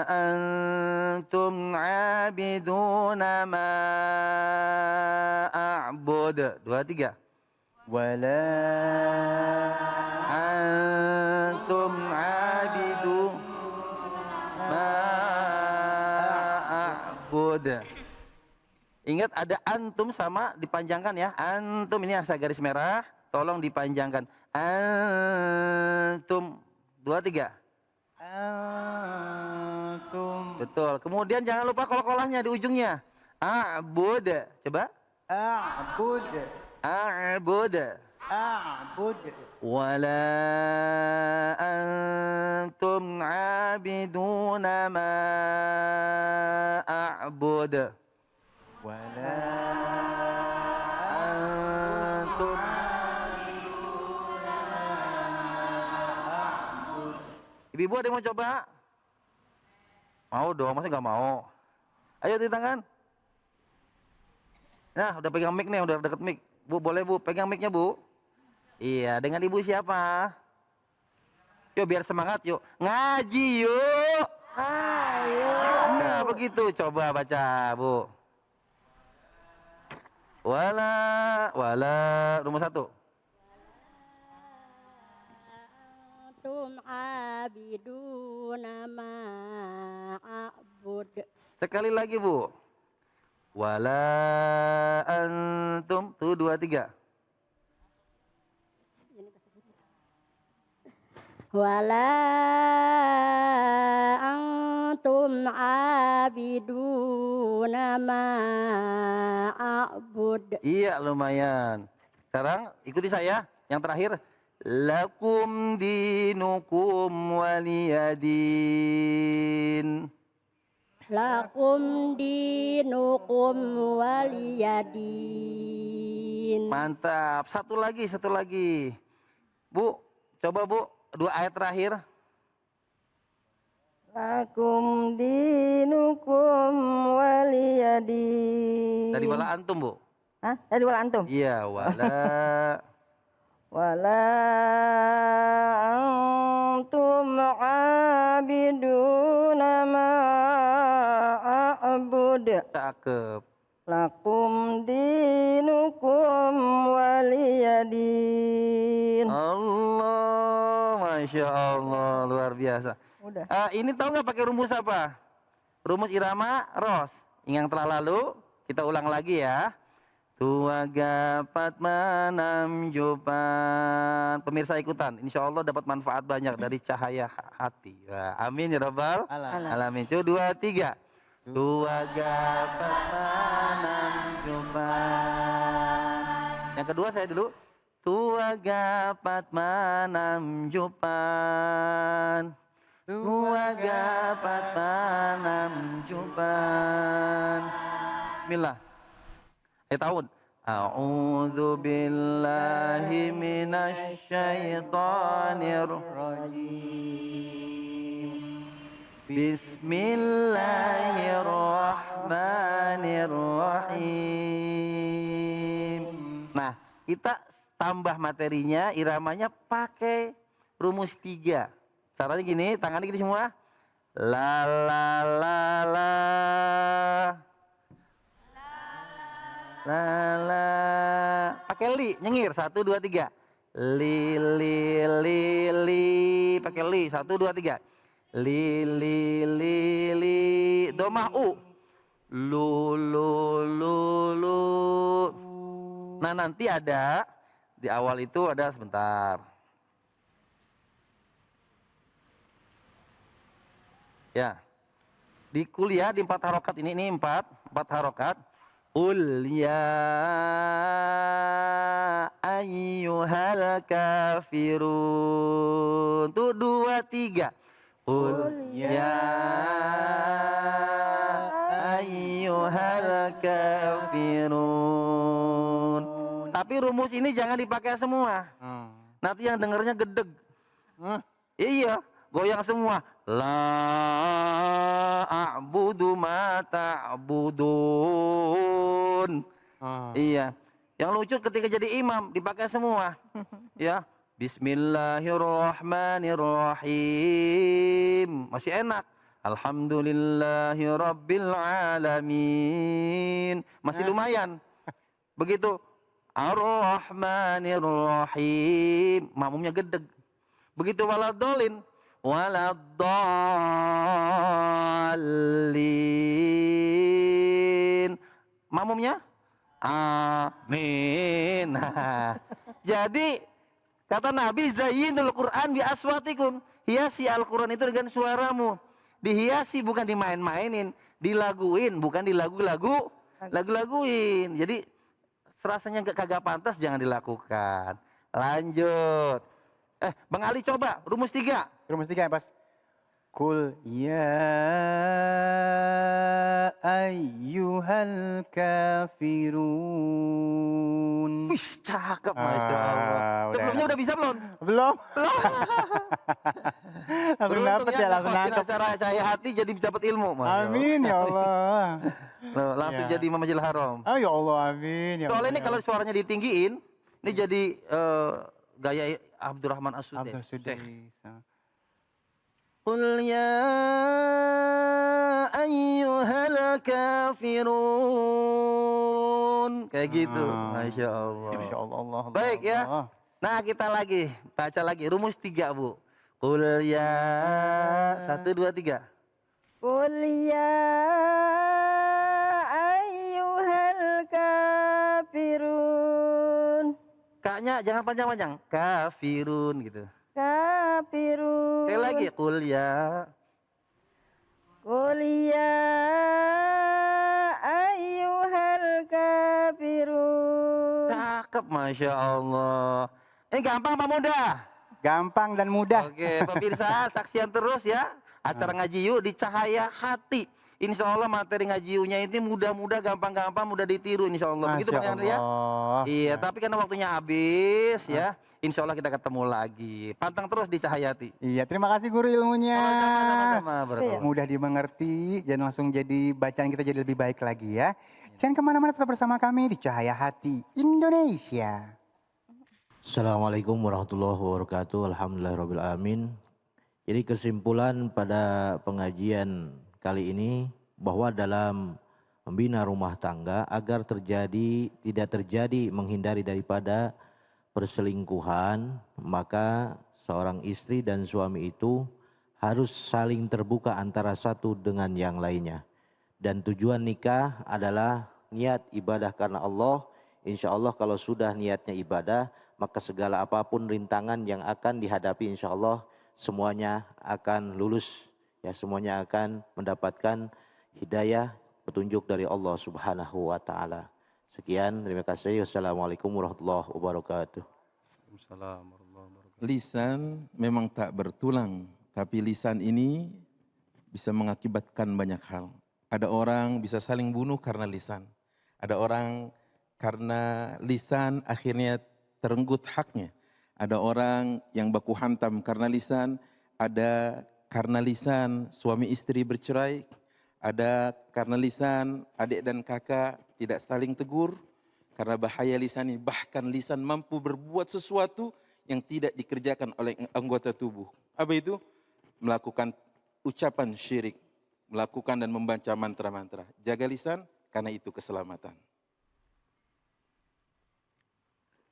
antum abiduna ma a'bud. 2, 3. Wala antum abidu ma a'bud. Ingat ada antum sama dipanjangkan ya. Antum ini asal garis merah, tolong dipanjangkan. Antum. 2, 3. Antum. Betul. Kemudian jangan lupa kol-kolahnya di ujungnya. A'bud. Coba. A'bud. A'bud. A'bud. Wala antum abiduna ma a'bud. Wala antum. Ibu-ibu ada yang mau coba? Mau dong, masa nggak mau? Ayo di tangan. Nah, udah pegang mic nih, udah deket mic. Bu, boleh Bu, pegang micnya Bu. Iya, dengan ibu siapa? Yuk biar semangat yuk. Ngaji yuk. Ayo. Nah, begitu. Coba baca Bu. Wala, rumus 1. antum abiduna ma a'bud. Sekali lagi Bu. Wala antum. Tuh 2, 3. Wala antum abiduna ma a'bud. Iya lumayan. Sekarang ikuti saya. Yang terakhir. Lakum dinukum waliyadin. Lakum dinukum waliyadin. Mantap. Satu lagi. Bu, coba Bu. 2 ayat terakhir. Lakum dinukum waliyadin. Dari wala antum Bu. Hah? Dari wala antum? Iya, wala. Wala antum abiduna ma a'bud. Cakep. Lakum dinukum waliyadin. Allah, Masya Allah, luar biasa. Udah. Ini tahu nggak pakai rumus apa? Rumus irama ros. Yang telah lalu, kita ulang lagi ya. Tua gapat manam jupan. Pemirsa ikutan, insya Allah dapat manfaat banyak dari cahaya hati. Wah, amin ya Rabbal alamin. Coba 2, 3. Tua gapat manam jupan. Yang kedua saya dulu. Tua gapat manam jupan. Tua gapat manam jupan. Bismillah. Tahun. A'udzu billahi minasy syaithanir rajim. Bismillahirrahmanirrahim. Nah, kita tambah materinya, iramanya pakai rumus 3. Caranya gini, tangannya gini semua. La la la la. La la. Pakai li, nyengir. 1, 2, 3. Li li li li. Pakai li. 1, 2, 3. Li li li li. Domah u. Lu lu lu lu. Nah, nanti ada di awal itu ada sebentar. Ya. Di kuliah di 4 harokat ini 4 harokat. Qul ya ayyuhal kafirun. Tuh 2, 3. Qul ya ayyuhal kafirun. Tapi rumus ini jangan dipakai semua. Nanti yang dengernya gedeg. Iya, goyang semua. La a'budu ma ta'budun. Iya. Yang lucu ketika jadi imam dipakai semua. Ya. Bismillahirrahmanirrahim. Masih enak. Alhamdulillahirabbil alamin. Masih lumayan. Begitu Ar-Rahmanirrahim. Makmumnya gedeg. Begitu waladolin. Waladdallin. Makmumnya amin. Nah, jadi kata Nabi, zayyinul Qur'an bi aswatikum. Hiasi Al-Quran itu dengan suaramu. Dihiasi bukan dimain-mainin, dilaguin bukan lagu-laguin. Jadi serasanya kagak pantas jangan dilakukan. Lanjut. Bang Ali coba rumus 3. Rumus 3 pas. Kul ya ayyuhal kafirun. Wih, cakep Masya Allah. Sebelumnya udah bisa belum? Belum. Langsung dapet ya, langsung nangkep. Acara cahaya hati jadi dapat ilmu. Amin ya Allah. Langsung jadi Masjidil Haram. Oh ya Allah, amin ya Allah. Soalnya ini kalau suaranya ditinggiin, ini jadi gaya Abdurrahman As-Sudais. Qul ya ayyuhal kafirun. Kayak gitu. Masya Allah. Masya Allah. Baik ya. Nah kita lagi, baca lagi. Rumus 3 Bu. Qul ya. 1, 2, 3. Qul ya ayyuhal kafirun. Kaknya jangan panjang-panjang. Kafirun gitu. Kafirun. Sekali lagi. Qul ya. Qul ya ayyuhal kafirun. Cakep, Masya Allah. Ini gampang apa mudah? Gampang dan mudah. Oke, pemirsa, saksian terus ya. Acara ngaji yuk di Cahaya Hati. Insya Allah materi ngaji yuknya ini mudah-mudah, gampang-gampang, mudah ditiru insya Allah. Begitu Bang Yandri ya? Iya, tapi karena waktunya habis ya. Insya Allah kita ketemu lagi. Pantang terus di Cahayati. Iya, terima kasih guru ilmunya. Sama-sama, barakallah. Mudah dimengerti dan langsung jadi bacaan kita jadi lebih baik lagi ya. Jangan kemana-mana, tetap bersama kami di Cahaya Hati Indonesia. Assalamualaikum warahmatullahi wabarakatuh. Alhamdulillahirrahmanirrahim. Jadi kesimpulan pada pengajian kali ini bahwa dalam membina rumah tangga agar tidak terjadi menghindari daripada perselingkuhan, maka seorang istri dan suami itu harus saling terbuka antara satu dengan yang lainnya. Dan tujuan nikah adalah niat ibadah karena Allah. Insya Allah kalau sudah niatnya ibadah, maka segala apapun rintangan yang akan dihadapi insya Allah semuanya akan lulus. Ya, semuanya akan mendapatkan hidayah, petunjuk dari Allah Subhanahu wa Ta'ala. Sekian, terima kasih. Wassalamualaikum warahmatullahi wabarakatuh. Lisan memang tak bertulang, tapi lisan ini bisa mengakibatkan banyak hal. Ada orang bisa saling bunuh karena lisan. Ada orang karena lisan akhirnya terenggut haknya. Ada orang yang baku hantam karena lisan. Ada karena lisan suami istri bercerai. Ada karena lisan adik dan kakak tidak saling tegur. Karena bahaya lisan ini, bahkan lisan mampu berbuat sesuatu yang tidak dikerjakan oleh anggota tubuh. Apa itu? Melakukan ucapan syirik, melakukan dan membaca mantra-mantra. Jaga lisan, karena itu keselamatan.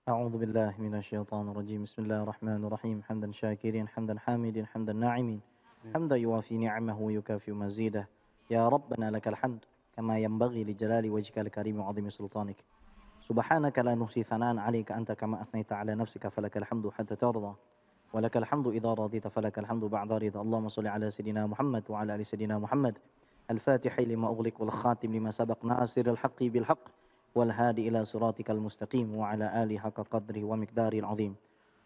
أعوذ بالله من الشيطان الرجيم بسم الله الرحمن الرحيم حمدا شاكرين حمدا حامدين حمدا ناعمين حمدا يوافي نعمه ويكافئ مزيده يا ربنا لك الحمد كما ينبغي لجلال وجهك الكريم وعظيم سلطانك سبحانك لا نحصي ثناء عليك أنت كما أثنيت على نفسك فلك الحمد حتى ترضى ولك الحمد إذا رضيت فلك الحمد بعد رضا اللهم صل على سيدنا محمد وعلى آل سيدنا محمد الفاتح لما أغلق والخاتم لما سبق ناصر الحق بالحق والهادي إلى صراطك المستقيم وعلى آله حق قدره ومقداره العظيم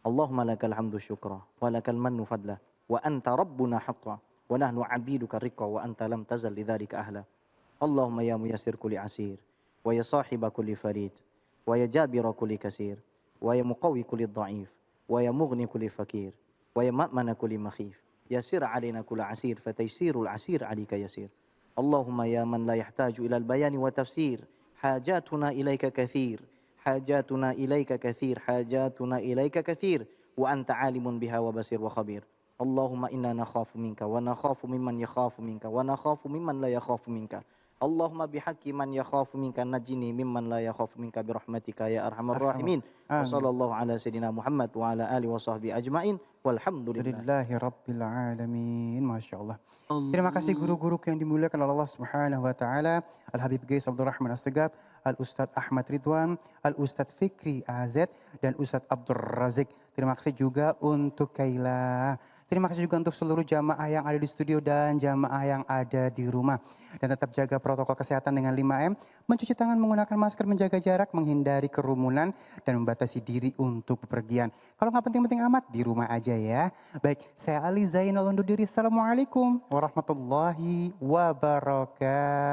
اللهم لك الحمد شكرا ولك المن فضلا وأنت ربنا حقا ونحن عبيدك الرقا وأنت لم تزل لذلك أهلا اللهم يا ميسر كل عسير ويا صاحب كل فريد ويا جابر كل كثير ويا مقوي كل ضعيف ويا مغني كل فقير ويا مأمن كل مخيف يسر علينا كل عسير فتيسير العسير عليك يسير اللهم يا من لا يحتاج إلى البيان والتفسير حاجاتنا إليك كثير حاجاتنا إليك كثير حاجاتنا إليك كثير وأنت عالم بها وبصير وخبير اللهم إنا نخاف منك ونخاف ممن يخاف منك ونخاف ممن لا يخاف منك اللهم بحق من يخاف منك نجني ممن لا يخاف منك برحمتك يا أرحم الراحمين وصلى الله على سيدنا محمد وعلى آله وصحبه أجمعين والحمد لله Rabbil Alamin. Masya Allah. Terima kasih guru-guru yang dimuliakan oleh Allah Subhanahu wa Ta'ala. Al-Habib Gais Abdul Rahman As-Segab, Al-Ustadz Ahmad Ridwan, Al-Ustadz Fikri AZ, dan Ustadz Abdul Razik. Terima kasih juga untuk Kaila. Terima kasih juga untuk seluruh jamaah yang ada di studio dan jamaah yang ada di rumah. Dan tetap jaga protokol kesehatan dengan 5M, mencuci tangan, menggunakan masker, menjaga jarak, menghindari kerumunan, dan membatasi diri untuk bepergian. Kalau nggak penting-penting amat, di rumah aja ya. Baik, saya Ali Zainal undur diri. Assalamualaikum warahmatullahi wabarakatuh.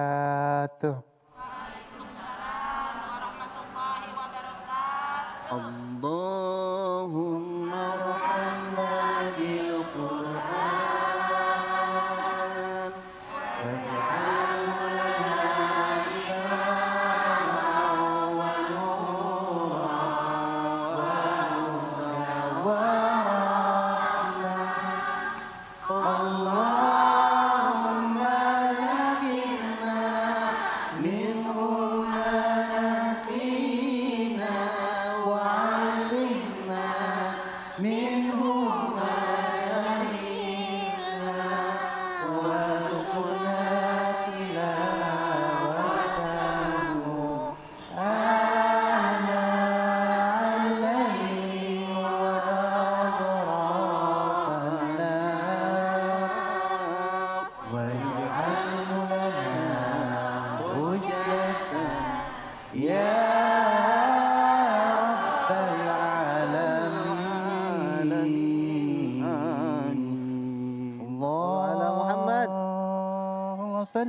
Allahumma arhamna bil Qur'an waj'alhu lana imaman wa nuran wa rahmah. Allahumma zakkirna minhu ma nasina وعلمنا منه ما Ya